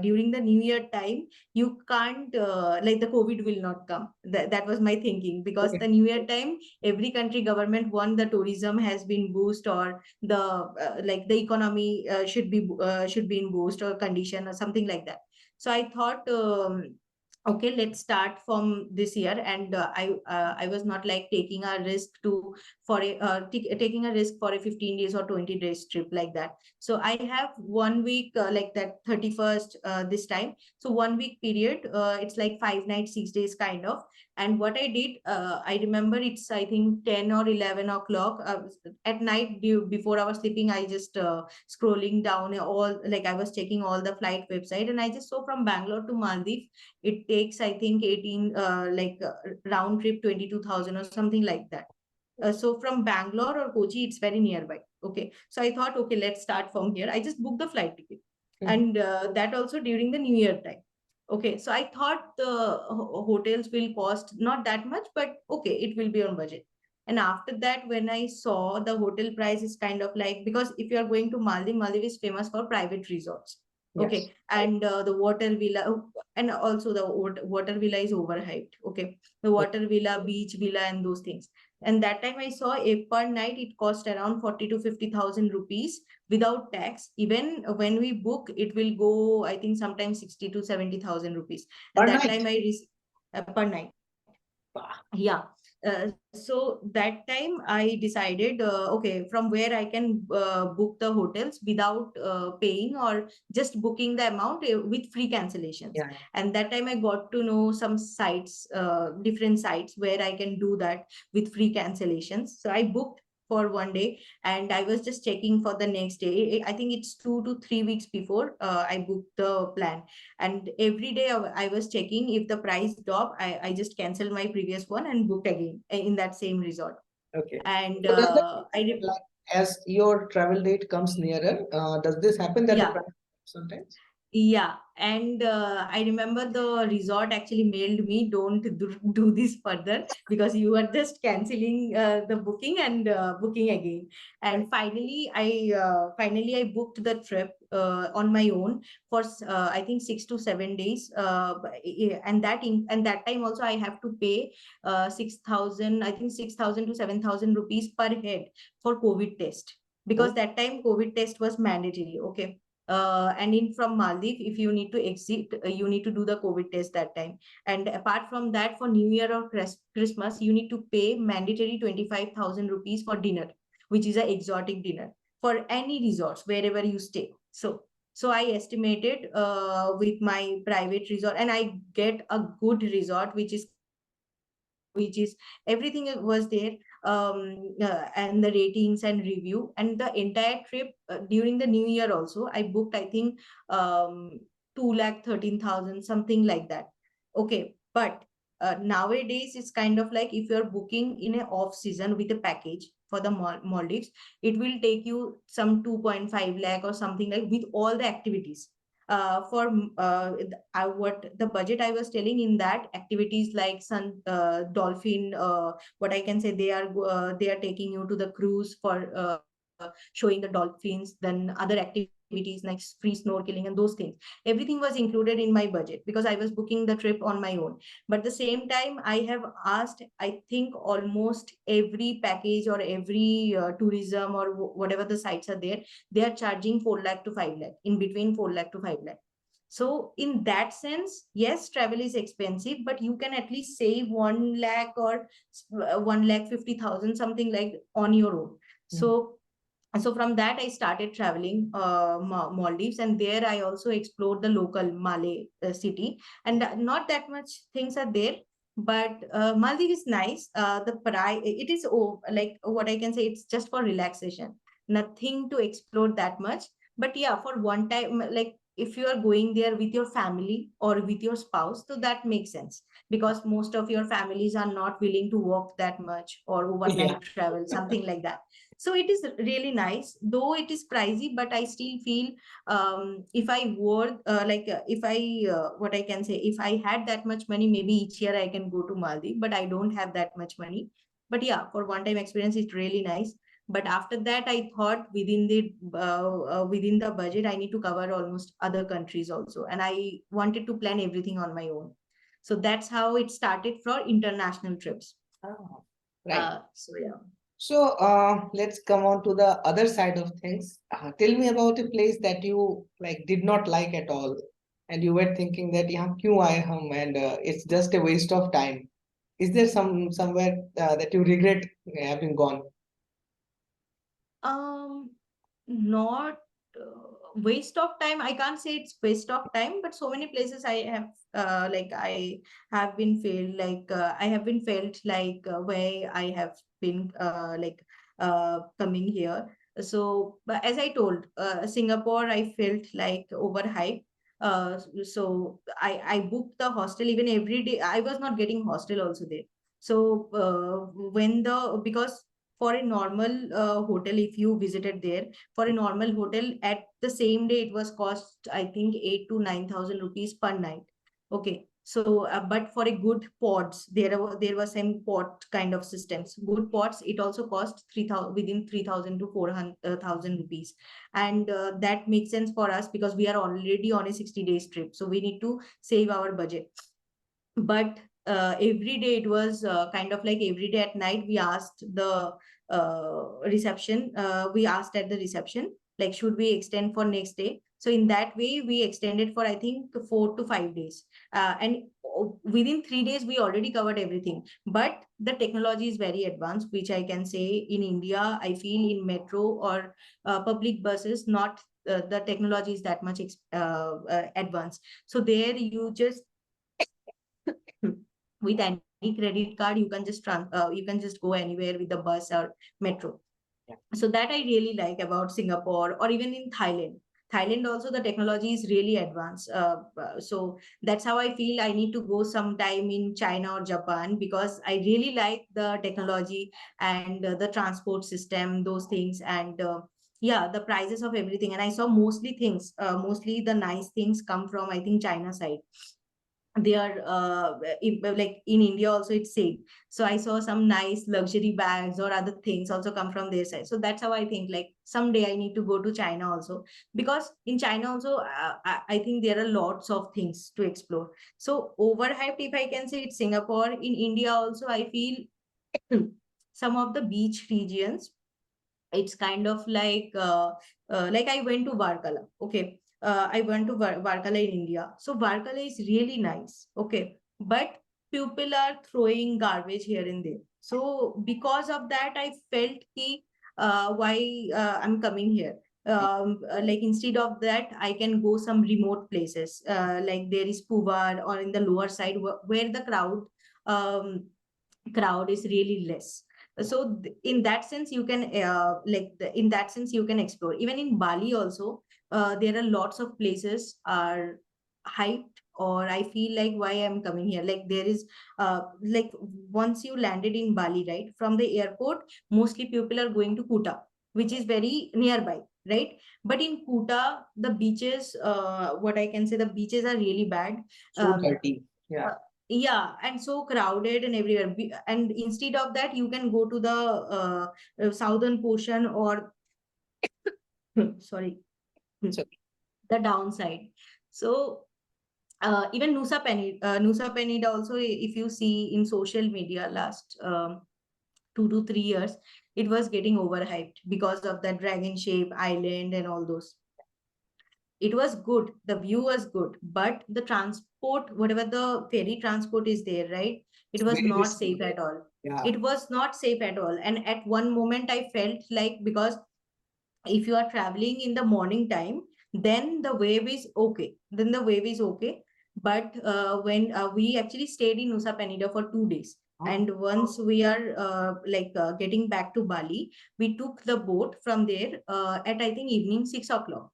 during the new year time, you can't like the COVID will not come. That was my thinking, because Okay. the new year time, every country government want the tourism has been boost, or the like the economy should be in boost or condition or something like that. So I thought okay, let's start from this year. And I was not like taking a risk to for a taking a risk for a 15 days or 20 days trip like that. So I have 1 week like that 31st this time. So 1 week period, it's like 5 nights 6 days kind of. And what I did, I remember it's I think 10 or 11 o'clock at night, before I was sleeping. I just scrolling down all, like I was checking all the flight website, and I just saw from Bangalore to Maldives, it takes I think 18 round trip 22,000 or something like that. So from Bangalore or Kochi, it's very nearby. Okay. So I thought, okay, let's start from here. I just booked the flight ticket. Mhm. And that also during the New Year time. Okay. So I thought the hotels will cost not that much, but okay, it will be on budget. And after that, when I saw the hotel price is kind of like, because if you are going to Maldives, Maldives is famous for private resorts. Yes. Okay. And the water villa, and also the water villa is overhyped. Okay. The water villa, beach villa, and those things. And that time I saw a per night it cost around 40 to 50,000 rupees without tax. Even when we book, it will go, I think, sometimes 60 to 70,000 rupees. Per And that night. time per night. Wow. Yeah. So that time I decided, okay, from where I can book the hotels without paying, or just booking the amount with free cancellations. Yeah. And that time I got to know some sites, different sites where I can do that with free cancellations. So I booked for 1 day, and I was just checking for the next day. I think it's 2 to 3 weeks before I booked the plan. And every day I was checking if the price drop, I just canceled my previous one and booked again in that same resort. Okay. And So does that I like as your travel date comes nearer, does this happen that the yeah. price sometimes? Yeah, and I remember the resort actually mailed me, don't do this further, because you are just canceling the booking and booking again. Right. And finally I booked the trip on my own for I think 6 to 7 days. And that time also I have to pay 6,000, I think 6,000 to 7,000 rupees per head for COVID test, because Oh, that time COVID test was mandatory. Okay. And in from Maldives, if you need to exit, you need to do the COVID test that time. And apart from that, for New Year or Christmas, you need to pay mandatory 25,000 rupees for dinner, which is an exotic dinner for any resorts wherever you stay. So I estimated with my private resort, and I get a good resort, which is kind of like which is everything was there, and the ratings and review, and the entire trip during the New Year also I booked, I think, 2,13,000, something like that. Okay, but nowadays it's kind of like if you're booking in a off season with a package for the Maldives, it will take you some 2.5 lakh or something, like with all the activities. For what the budget I was telling, in that activities like sun dolphin, what I can say, they are taking you to the cruise for showing the dolphins, then other activities like free snorkeling and those things. Everything was included in my budget because I was booking the trip on my own. But at the same time, I have asked, I think, almost every package or every tourism or whatever the sites are there, they are charging 4 lakh to 5 lakh, in between 4 lakh to 5 lakh. So in that sense, yes, travel is expensive, but you can at least save 1 lakh or 1,50,000, something like, on your own. So from that I started traveling Maldives, and there I also explored the local Malay city, and not that much things are there. But Maldives is nice. The price, it is, like what I can say, it's just for relaxation, nothing to explore that much. But yeah, for one time, like if you are going there with your family or with your spouse, so that makes sense, because most of your families are not willing to walk that much or Yeah. overnight travel, something like that. So it is really nice, though it is pricey, but I still feel, if I were if I what I can say, if I had that much money, maybe each year I can go to Maldives, but I don't have that much money. But yeah, for one time experience, it's really nice. But after that, I thought within the budget, I need to cover almost other countries also, and I wanted to plan everything on my own. So that's how it started for international trips. Ah, right. So yeah. So let's come on to the other side of things. Tell me about a place that you like did not like at all, and you were thinking that yeah, kyun aaye hum, and it's just a waste of time. Is there somewhere that you regret having gone? Um, Not waste of time. I can't say it's waste of time, but so many places I have, I have been felt like, I have been felt like, where I have been coming here. So, but as I told, Singapore, I felt like overhyped. So I booked the hostel even every day. I was not getting hostel also there. So when the because for a normal hotel, if you visited there, for a normal hotel at the same day, it was cost, I think, 8 to 9,000 rupees per night. Okay, so but for a good pods, there was some pod kind of systems, good pods, it also cost 3,000, within 3,000 to 4,000 rupees. And that makes sense for us because we are already on a 60 days trip, so we need to save our budget. But every day it was kind of like every day at night we asked the reception, we asked at the reception, like, should we extend for next day? So in that way we extended for, I think, 4 to 5 days. And within 3 days we already covered everything. But the technology is very advanced, which I can say, in India I feel in metro or public buses, not the technology is that much advanced. So there you just with any credit card, you can just you can just go anywhere with the bus or metro. Yeah. So that I really like about Singapore, or even in Thailand also the technology is really advanced. So that's how I feel I need to go sometime in China or Japan, because I really like the technology and the transport system, those things. And yeah, the prices of everything. And I saw mostly the nice things come from, I think, China side. They are like in India also it's same. So I saw some nice luxury bags or other things also come from their side. So that's how I think, like, someday I need to go to China also, because in China also I think there are lots of things to explore. So overhyped, if I can say, it's Singapore. In India also I feel some of the beach regions, it's kind of like like I went to Varkala. Okay. I went to Varkala in India. So Varkala is really nice. Okay. But people are throwing garbage here and there. So because of that, I felt ki, why I'm coming here. Like instead of that, I can go some remote places. Like there is Puvar or in the lower side where the um, crowd is really less. So in that sense you can in that sense you can explore. Even in Bali also, there are lots of places are hyped, or I feel like why I'm coming here. Like there is like once you landed in Bali, right, from the airport, mostly people are going to Kuta, which is very nearby, right? But in Kuta, the beaches, what I can say, the beaches are really bad. So um, dirty. Yeah. yeah, and so crowded and everywhere. And instead of that, you can go to the southern portion, or sorry, So the downside. So even Nusa Penida also, if you see in social media last 2 to 3 years, it was getting overhyped because of the dragon shape island and all those. It was good, the view was good, but the transport, whatever the ferry transport is there, right, it it's was very not risky. safe at all. Yeah. It was not safe at all. And at one moment I felt like, because if you are traveling in the morning time, then the wave is okay, but when we actually stayed in Nusa Penida for 2 days, Oh, and once we are getting back to Bali, we took the boat from there at I think evening 6 o'clock.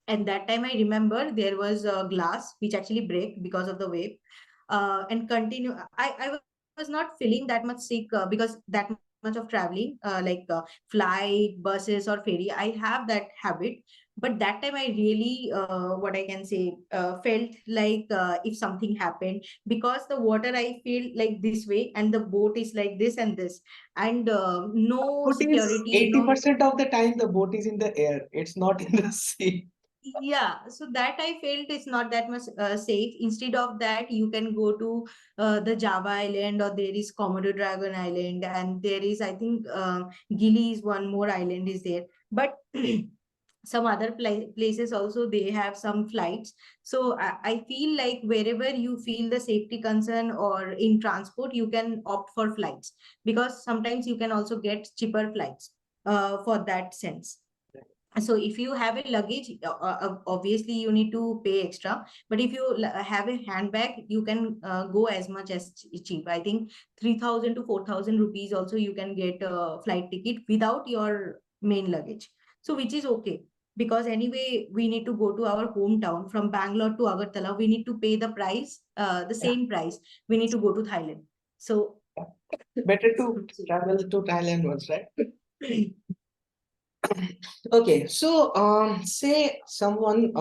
And that time I remember there was a glass which actually break because of the wave. And continue, I was not feeling that much sick because that much of traveling, flight, buses or ferry, I have that habit. But that time I really what I can say, felt like if something happened, because the water I feel like this way and the boat is like this and this, and no boat is security, no. 80% of the time the boat is in the air. It's not in the sea. Yeah, so that I felt is not that much safe. Instead of that, you can go to the Java Island, or there is Komodo Dragon Island, and there is, I think, Gili is one more island is there. But some other places also they have some flights. So I feel like wherever you feel the safety concern or in transport, you can opt for flights, because sometimes you can also get cheaper flights for that sense. So if you have a luggage, obviously you need to pay extra, but if you have a handbag, you can go as much as cheap. I think 3,000 to 4,000 rupees also you can get a flight ticket without your main luggage. So which is okay, because anyway we need to go to our hometown. From Bangalore to Agartala, we need to pay the price, the Yeah. same price we need to go to Thailand. So Better to travel to Thailand once, right? Okay, so say someone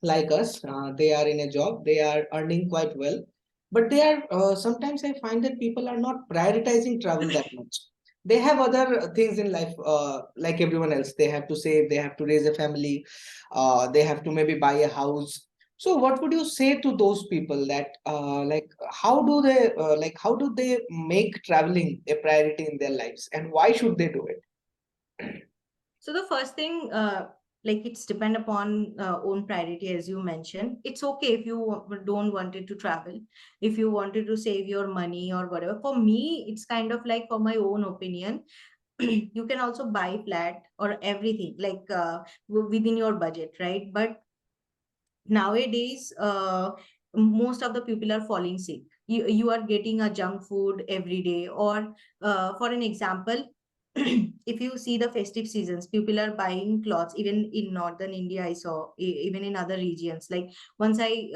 like us, they are in a job, they are earning quite well, but they are sometimes I find that people are not prioritizing travel that much. They have other things in life, like everyone else. They have to save, they have to raise a family, they have to maybe buy a house. So, what would you say to those people that, how do they make traveling a priority in their lives, and why should they do it? So the first thing, like it's depend upon own priority, as you mentioned. It's okay if you don't wanted to travel, if you wanted to save your money or whatever. For me, it's kind of like, for my own opinion, you can also buy flat or everything like within your budget, right? But nowadays most of the people are falling sick. You are getting a junk food every day, or for an example, if you see the festive seasons, people are buying clothes. Even in northern India I saw, even in other regions, like once I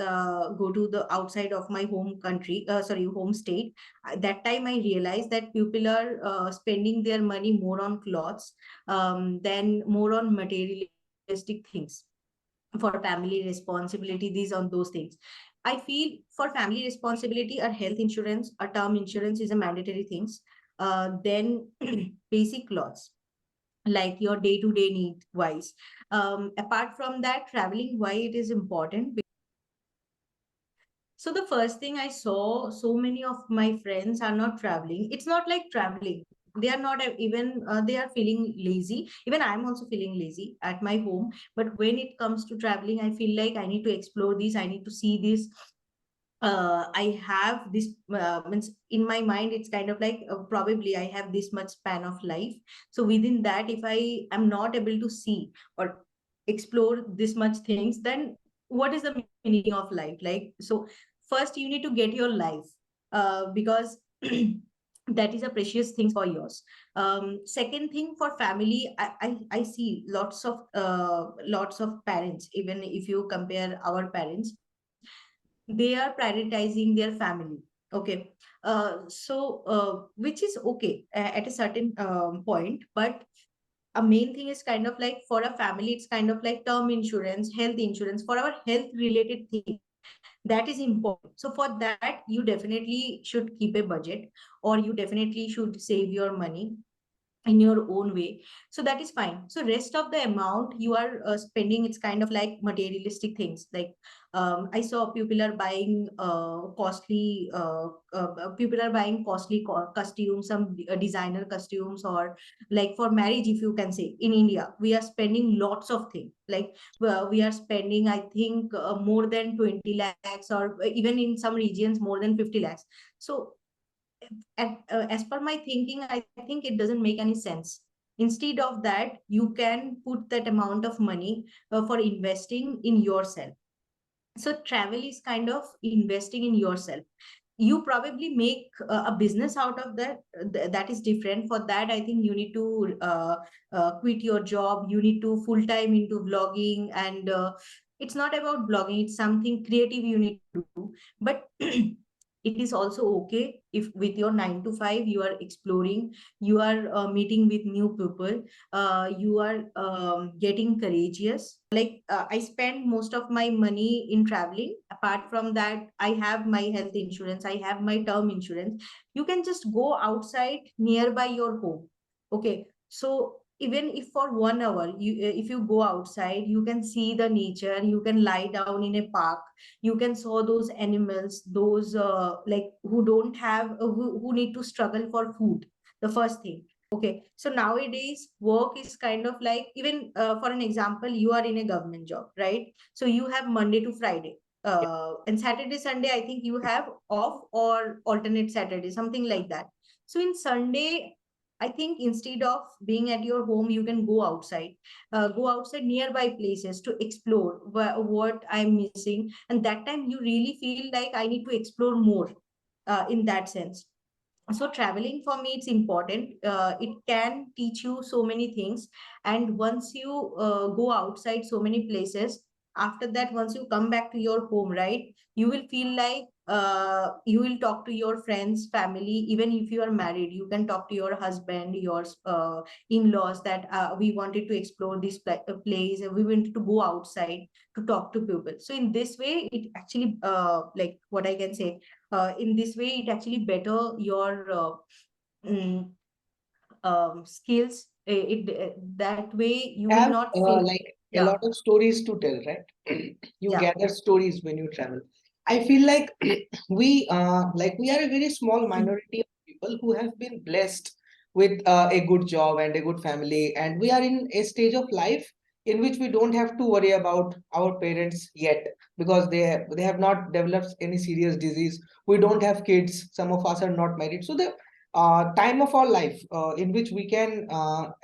go to the outside of my home country, sorry, home state, that time I realized that people are spending their money more on clothes than more on materialistic things, for family responsibility, these on those things. I feel for family responsibility, a health insurance, a term insurance is a mandatory things. Then basic clothes, like your day-to-day need wise. Apart from that, traveling, why it is important. So the first thing I saw, so many of my friends are not traveling. It's not like traveling. they are not even they are feeling lazy. Even I'm also feeling lazy at my home, but when it comes to traveling, I feel like I need to explore this, I need to see this. I have this means in my mind, it's kind of like probably I have this much span of life. So within that, if I am not able to see or explore this much things, then what is the meaning of life? Like, so first you need to get your life, because that is a precious thing for yours. Second thing, for family, I see lots of parents, even if you compare our parents, they are prioritizing their family. Okay. Which is okay at a certain point, but a main thing is kind of like, for a family, it's kind of like term insurance, health insurance, for our health related thing, that is important. So for that, you definitely should keep a budget, or you definitely should save your money in your own way. So that is fine. So rest of the amount you are spending, it's kind of like materialistic things. Like, I saw people are buying people are buying costly costumes, some designer costumes, or like for marriage, if you can say, in India we are spending lots of things. Like, we are spending, I think, more than 20 lakhs, or even in some regions more than 50 lakhs. So as per my thinking, I think it doesn't make any sense. Instead of that, you can put that amount of money for investing in yourself. So travel is kind of investing in yourself. You probably make a business out of that. That is different. For that, I think you need to quit your job, you need to full time into vlogging, and it's not about blogging, it's something creative you need to do. But it is also okay if with your 9 to 5 you are exploring, you are meeting with new people, you are getting courageous. Like, I spend most of my money in traveling. Apart from that, I have my health insurance, I have my term insurance. You can just go outside nearby your home. Okay. So even if for 1 hour, if you go outside, you can see the nature, you can lie down in a park, you can saw those animals, those like who don't have who need to struggle for food, the first thing. Okay. So nowadays work is kind of like, even for an example, you are in a government job, right? So you have Monday to Friday, and Saturday Sunday, I think you have off, or alternate Saturday, something like that. So in Sunday, I think instead of being at your home, you can go outside nearby places to explore what I'm missing. And that time you really feel like I need to explore more, in that sense. So traveling for me, it's important. It can teach you so many things. And once you go outside so many places, after that, once you come back to your home, right, you will feel like you will talk to your friends, family. Even if you are married, you can talk to your husband, your in-laws, that we wanted to explore this place, and we wanted to go outside to talk to people. So in this way, it actually, like what I can say, in this way, it actually better your mm, skills. That way you will Have not feel. like a Yeah. lot of stories to tell, right? You Yeah. gather stories when you travel. I feel like we are a very small minority of people who have been blessed with a good job and a good family, and we are in a stage of life in which we don't have to worry about our parents yet, because they have not developed any serious disease. We don't have kids. Some of us are not married, so the time of our life in which we can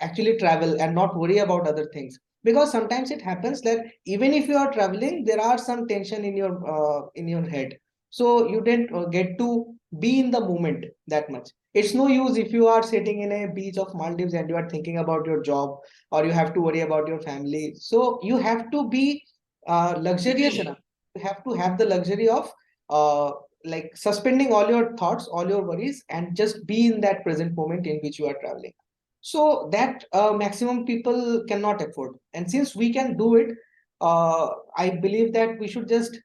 actually travel and not worry about other things, because sometimes it happens that even if you are traveling, there are some tension in your head, so you didn't get to be in the moment that much. It's no use if you are sitting in a beach of Maldives and you are thinking about your job, or you have to worry about your family. So you have to be luxurious enough. You have to have the luxury of uh, like suspending all your thoughts, all your worries, and just be in that present moment in which you are traveling. So that maximum people cannot afford. And since we can do it, I believe that we should just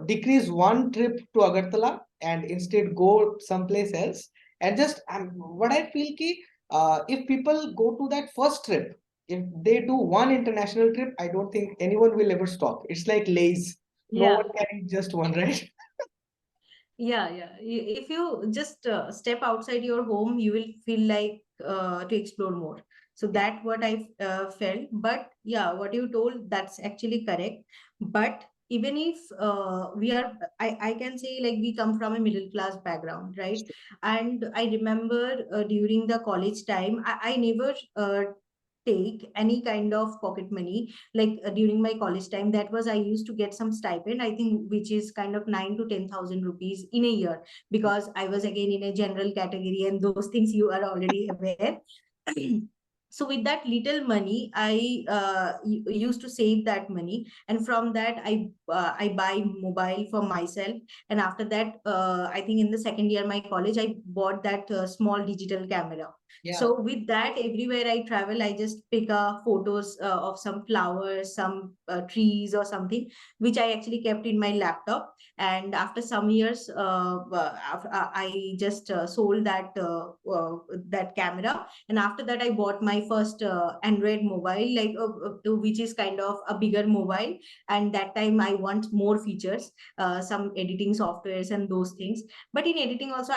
decrease one trip to Agartala and instead go someplace else. And just what I feel ki, if people go to that first trip, if they do one international trip, I don't think anyone will ever stop. It's like Lays. No Yeah. one can eat just one, right? Yeah. If you just step outside your home, you will feel like to explore more. So Yeah, that what I felt. But yeah, what you told, that's actually correct. But even if we are, I can say like we come from a middle class background, right? And I remember during the college time, I never take any kind of pocket money like during my college time. That was I used to get some stipend, I think, which is kind of 9 to 10,000 rupees in a year, yeah, because I was again in a general category, and those things you are already aware. So with that little money, I used to save that money, and from that I buy mobile for myself. And after that, I think in the second year my college, I bought that small digital camera. yeah, So with that, everywhere I travel, I just pick photos of some flowers, some trees or something, which I actually kept in my laptop. And after some years, I just sold that camera. And after that, I bought my first Android mobile, like which is kind of a bigger mobile. And that time I want more features, some editing softwares and those things. But in editing also,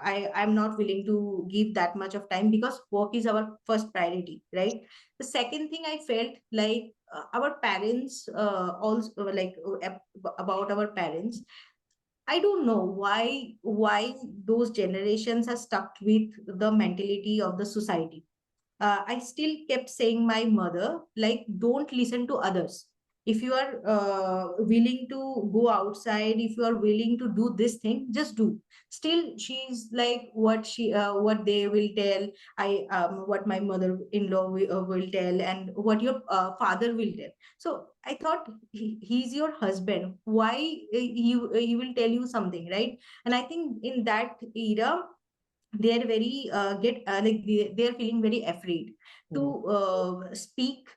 I'm not willing to give that much of time, because work is our first priority, right? The second thing I felt like our parents also like about our parents. I don't know why those generations are stuck with the mentality of the society. I still kept saying my mother, like, don't listen to others. If you are willing to go outside, if you are willing to do this thing, just do. Still, she's like, what they will tell, what my mother-in-law will tell, and what your father will tell. So I thought he's your husband. Why he will tell you something, right? And I think in that era, they're very they're feeling very afraid mhm, to speak,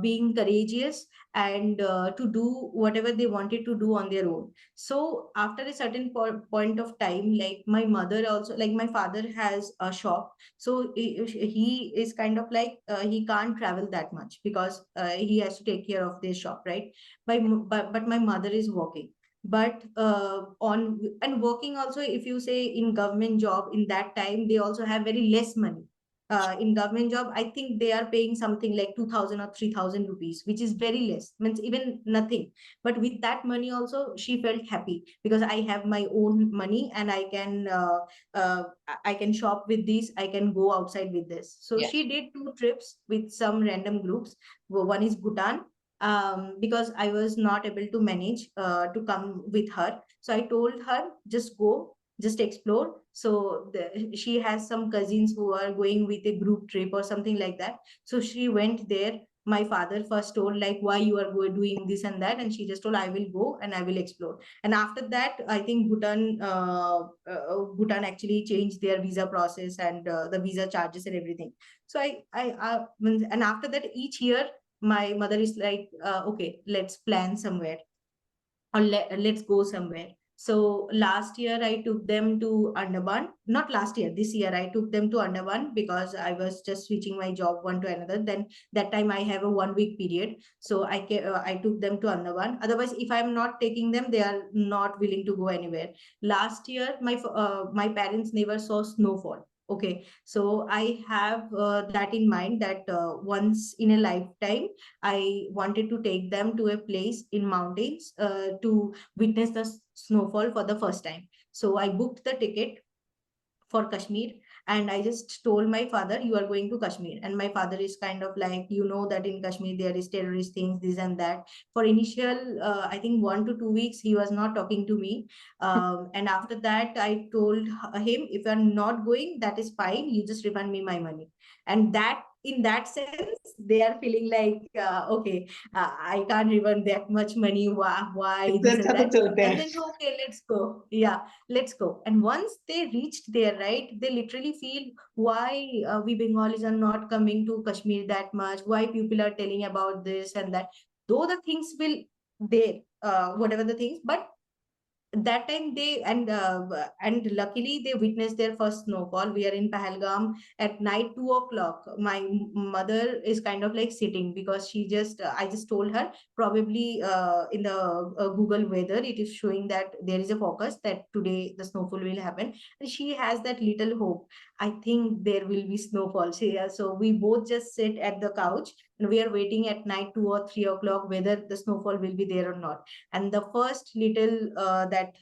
being courageous, and to do whatever they wanted to do on their own. So after a certain point of time, like my mother also, like my father has a shop. So he is kind of like he can't travel that much, because he has to take care of this shop, right? But my mother is working. But on and working also, if you say in government job, in that time they also have very less money. In government job, I think they are paying something like 2,000 or 3,000 rupees, which is very less, means even nothing. But with that money also, she felt happy, because I have my own money, and I can shop with this, I can go outside with this. So yeah, she did 2 trips with some random groups. One is Bhutan, because I was not able to manage to come with her. So I told her, just go, just explore. So she has some cousins who are going with a group trip or something like that. So she went there. My father first told like, why you are doing this and that, and she just told, I will go and I will explore. And after that, I think Bhutan actually changed their visa process, and the visa charges and everything. So and after that, each year my mother is like, okay, let's plan somewhere, or let's go somewhere. So last year I took them to Andaman. Not last year, this year I took them to Andaman, because I was just switching my job one to another. Then that time I have a 1 week period. So I took them to Andaman. Otherwise, if I'm not taking them, they are not willing to go anywhere. Last year, my parents never saw snowfall. Okay, so I have that in mind, that once in a lifetime I wanted to take them to a place in mountains to witness the snowfall for the first time. So I booked the ticket for Kashmir. And I just told my father, you are going to Kashmir. And my father is kind of like, you know, that in Kashmir there is terrorist things, this and that. For initial, I think 1 to 2 weeks, he was not talking to me. And after that, I told him, if you're not going, that is fine. You just refund me my money. And that, in that sense, they are feeling like, okay, I can't refund that much money. Why इधर this अच्छा and तो that? चलते And हैं. then, okay, let's go. Yeah, let's go. And once they reached there, right, they literally feel, why we Bengalis are not coming to Kashmir that much, why people are telling about this and that. Though the things will there, whatever the things, but that time and luckily they witnessed their first snowfall. We are in Pahalgam at night, 2 o'clock. My mother is kind of like sitting, because she just I just told her, probably in the Google weather it is showing that there is a focus that today the snowfall will happen, and she has that little hope. I think there will be snowfall. So we both just sit at the couch and we are waiting at night, 2 or 3 o'clock, whether the snowfall will be there or not. And the first little that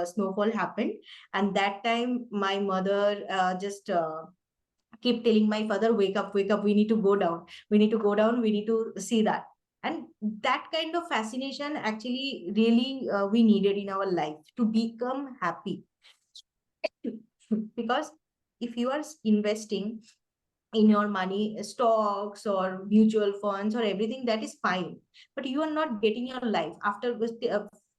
snowfall happened, and that time my mother just keep telling my father, wake up, we need to go down, we need to go down, we need to see that. And that kind of fascination actually really we needed in our life to become happy. Because if you are investing in your money, stocks or mutual funds or everything, that is fine, but you are not getting your life after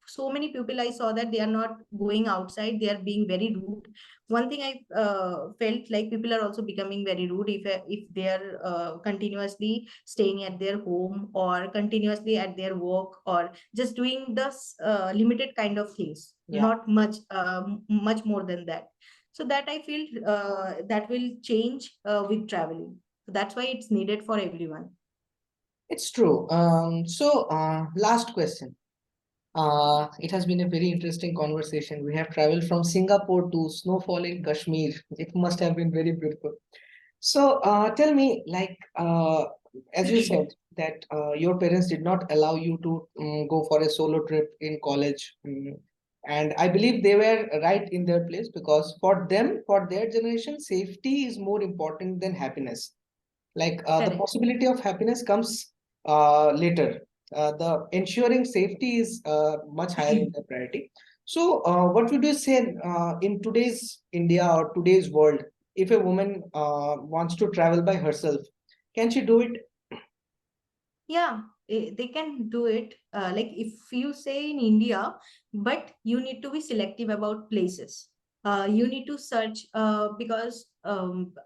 so many people I saw that they are not going outside, they are being very rude. One thing I felt like, people are also becoming very rude if they are continuously staying at their home or continuously at their work, or just doing the limited kind of things, Yeah. not much much more than that. So that I feel that will change with traveling. So that's why it's needed for everyone. It's true. Last question. It has been a very interesting conversation. We have traveled from Singapore to snowfall in Kashmir. It must have been very beautiful. So, tell me, as you said, that your parents did not allow you to go for a solo trip in college. And I believe they were right in their place, because for them, for their generation, safety is more important than happiness. The Correct. possibility of happiness comes later. The ensuring safety is much higher in the priority. So, what would you say in today's India or today's world, if a woman wants to travel by herself, can she do it? Yeah, they can do it. Like if you say in India, but you need to be selective about places. You need to search because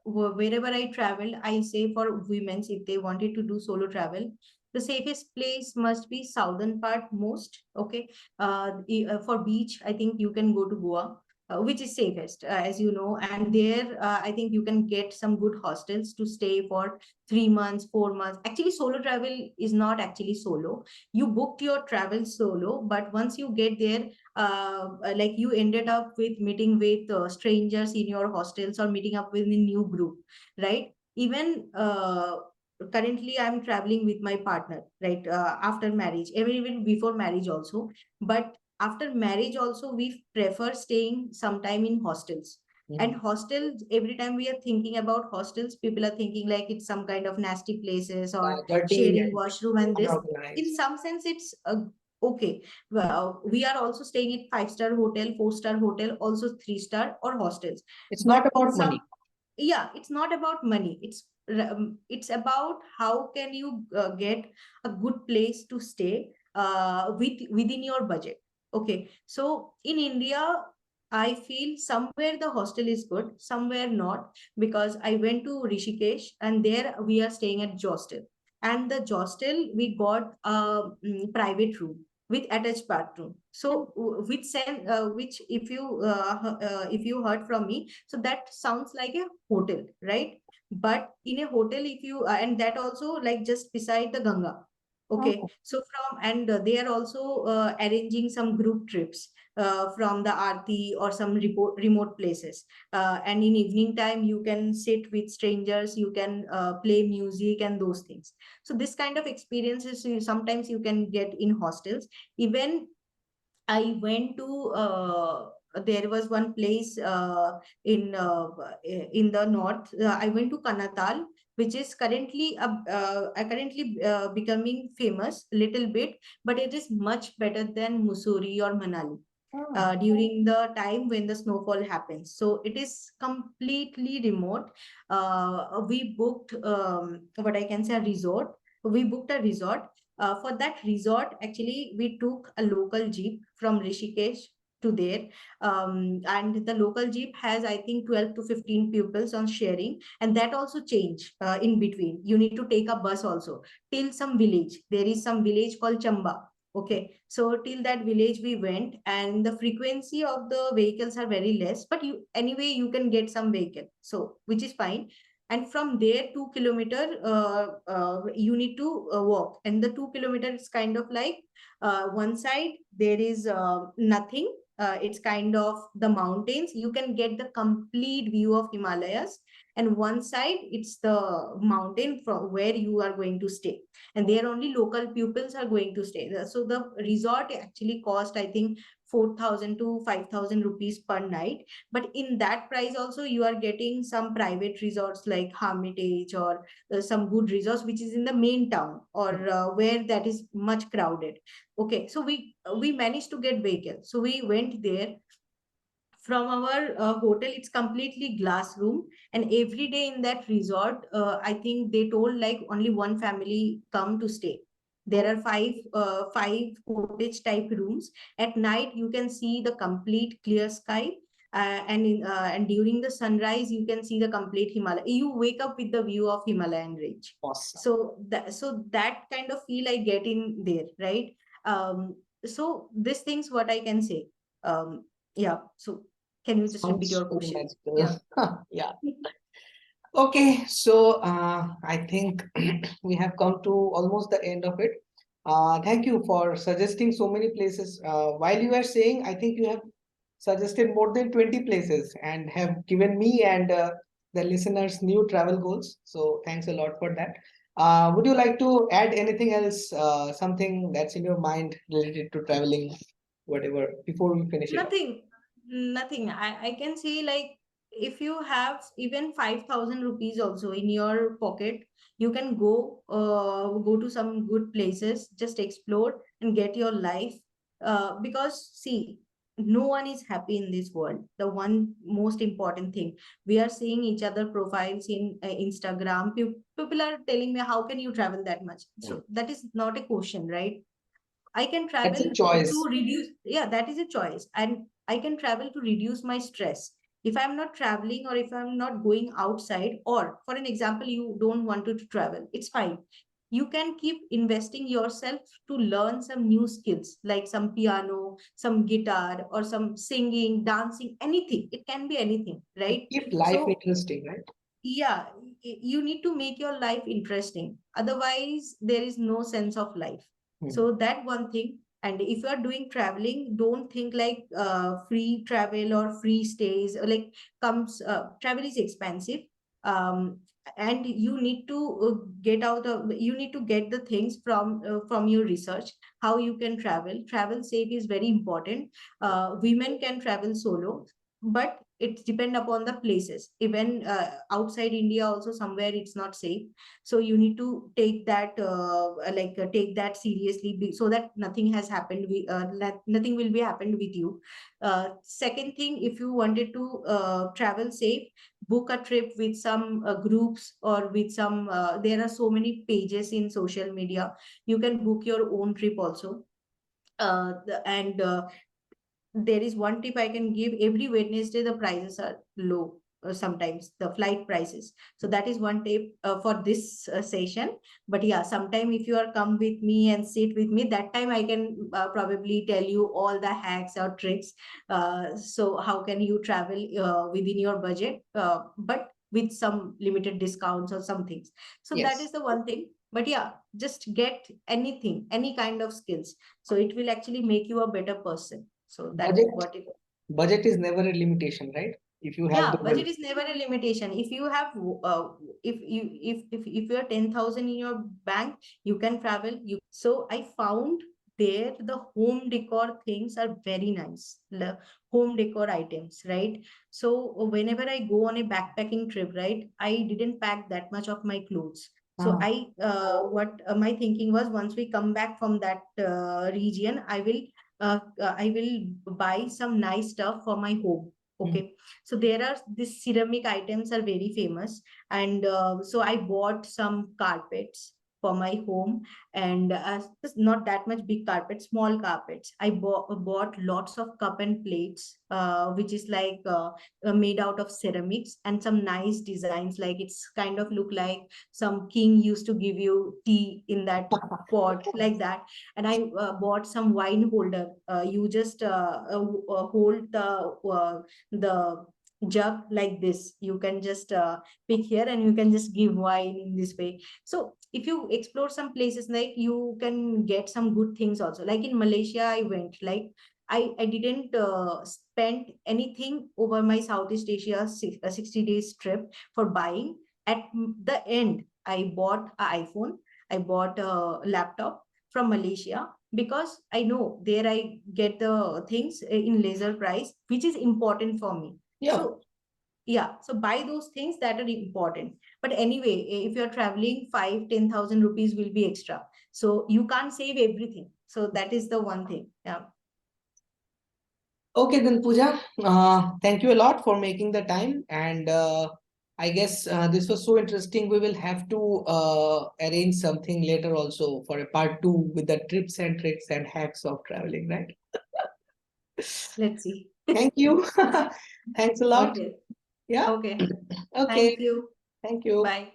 wherever I travel, I say for women, if they wanted to do solo travel, the safest place must be southern part most. Okay, for beach, I think you can go to Goa. Which is safest, as you know, and there I think you can get some good hostels to stay for 3 months, 4 months. Actually, solo travel is not actually solo. You booked your travel solo, but once you get there, like you ended up with meeting with strangers in your hostels or meeting up with a new group, right? Even currently, I'm traveling with my partner, right? After marriage, even before marriage also, but after marriage also, we prefer staying sometime in hostels. And Mhm. hostels, every time we are thinking about hostels, people are thinking like it's some kind of nasty places or Dirty sharing and washroom and this. In unorganized. some sense, it's okay. Well, we are also staying at 5-star hotel, 4-star hotel, also 3-star or hostels. It's not But in about money. some, yeah, it's not about money. It's about how can you get a good place to stay within your budget. Okay, so in India, I feel somewhere the hostel is good, somewhere not, because I went to Rishikesh and there we are staying at Jostel, and the Jostel we got a private room with attached bathroom. So which if you heard from me, so that sounds like a hotel, right? But in a hotel, if you and that also like just beside the Ganga. Okay, Oh, so from and they are also arranging some group trips from the Aarti or some remote places. And in evening time, you can sit with strangers, you can play music and those things. So this kind of experiences sometimes you can get in hostels. Even I went to there was one place in the north. I went to Kanatal, which is currently becoming famous little bit, but it is much better than Mussoorie or Manali ah, during the time when the snowfall happens. So it is completely remote. We booked what I can say a resort. We booked a resort. For that resort, actually, we took a local jeep from Rishikesh to there. And the local jeep has, I think, 12 to 15 pupils on sharing. And that also change in between. You need to take a bus also till some village. There is some village called Chamba. Okay, so till that village we went, and the frequency of the vehicles are very less, but you anyway you can get some vehicle, so which is fine. And from there 2 kilometer, you need to walk, and the 2 kilometer is kind of like, one side there is nothing. It's kind of the mountains. You can get the complete view of Himalayas, and one side it's the mountain from where you are going to stay, and there only local pupils are going to stay there. So the resort actually cost, I think, 4,000 to 5,000 rupees per night. But in that price also you are getting some private resorts like Hermitage, or some good resorts which is in the main town, or where that is much crowded. Okay, so we managed to get vehicle, so we went there. From our hotel, it's completely glass room, and every day in that resort, I think they told like only one family come to stay. There are five cottage type rooms. At night you can see the complete clear sky, and during the sunrise you can see the complete Himalaya. You wake up with the view of Himalayan range. Awesome. So that kind of feel I get in there, right? So these things what I can say. Yeah, so can you just repeat Sounds your very questions? magical. Yeah. Yeah. Okay, so I think we have come to almost the end of it. Thank you for suggesting so many places. While you were saying, I think you have suggested more than 20 places and have given me and the listeners new travel goals. So thanks a lot for that. Would you like to add anything else, something that's in your mind related to traveling, whatever, before we finish it off? Nothing. I can say, like, if you have even 5,000 rupees also in your pocket, you can go to some good places, just explore and get your life. Because see, no one is happy in this world. The one most important thing, we are seeing each other profiles in Instagram. People are telling me, how can you travel that much? So that is not a question, right? I can That's travel a choice. to reduce, yeah, that is a choice. And I can travel to reduce my stress. If I'm not traveling, or if I'm not going outside, or for an example, you don't want to travel, it's fine. You can keep investing yourself to learn some new skills, like some piano, some guitar, or some singing, dancing, anything. It can be anything, To right? keep life So interesting, right? yeah, you need to make your life interesting, otherwise there is no sense of life. Hmm. So that one thing. And if you are doing traveling, don't think like free travel or free stays, or like comes travel is expensive. um and you need to you need to get the things from your research, how you can travel safe is very important. Women can travel solo, but it depend upon the places. Even outside India also somewhere it's not safe. So you need to take that take that seriously, so that nothing has happened, nothing will be happened with you. Second thing, if you wanted to travel safe, book a trip with some groups, or with some there are so many pages in social media. You can book your own trip also. And There is one tip I can give. Every Wednesday, the prices are low. Sometimes the flight prices. So that is one tip for this session. But yeah, sometime if you are come with me and sit with me, that time I can probably tell you all the hacks or tricks. So how can you travel within your budget, but with some limited discounts or some things. So that Yes. is the one thing. But yeah, just get anything, any kind of skills. So it will actually make you a better person. So that's Budget what it. budget is never a limitation, right? If you have Yeah, the budget budget. is never a limitation. If you have if you are 10,000 in your bank, you can travel. So I found there the home decor things are very nice. The home decor items, right? So whenever I go on a backpacking trip, right, I didn't pack that much of my clothes. So Ah, I what my thinking was, once we come back from that region, I will buy some nice stuff for my home. hmm. Okay, so there are these ceramic items are very famous, and so I bought some carpets. for my home, and not that much big carpet, small carpets. I bought lots of cup and plates, which is like made out of ceramics, and some nice designs, like it's kind of look like some king used to give you tea in that pot, like that. And I bought some wine holder. You just hold the jug like this. You can just pick here, and you can just give wine in this way. So if you explore some places, like you can get some good things also. Like in Malaysia, I went, like I didn't spend anything over my Southeast Asia 60 days trip for buying. At the end, I bought an iPhone, I bought a laptop from Malaysia, because I know there I get the things in lesser price, which is important for me. Yeah. So yeah, so buy those things that are important. But anyway, if you're traveling, 5-10,000 rupees will be extra, so you can't save everything. So that is the one thing. Yeah. Okay, then Pooja, thank you a lot for making the time. And I guess this was so interesting. We will have to arrange something later also for a part 2 with the tips and tricks and hacks of traveling, right? Let's see. Thank you. Thanks a lot. Okay. Yeah. Okay. Okay. Thank you. Thank you. Bye.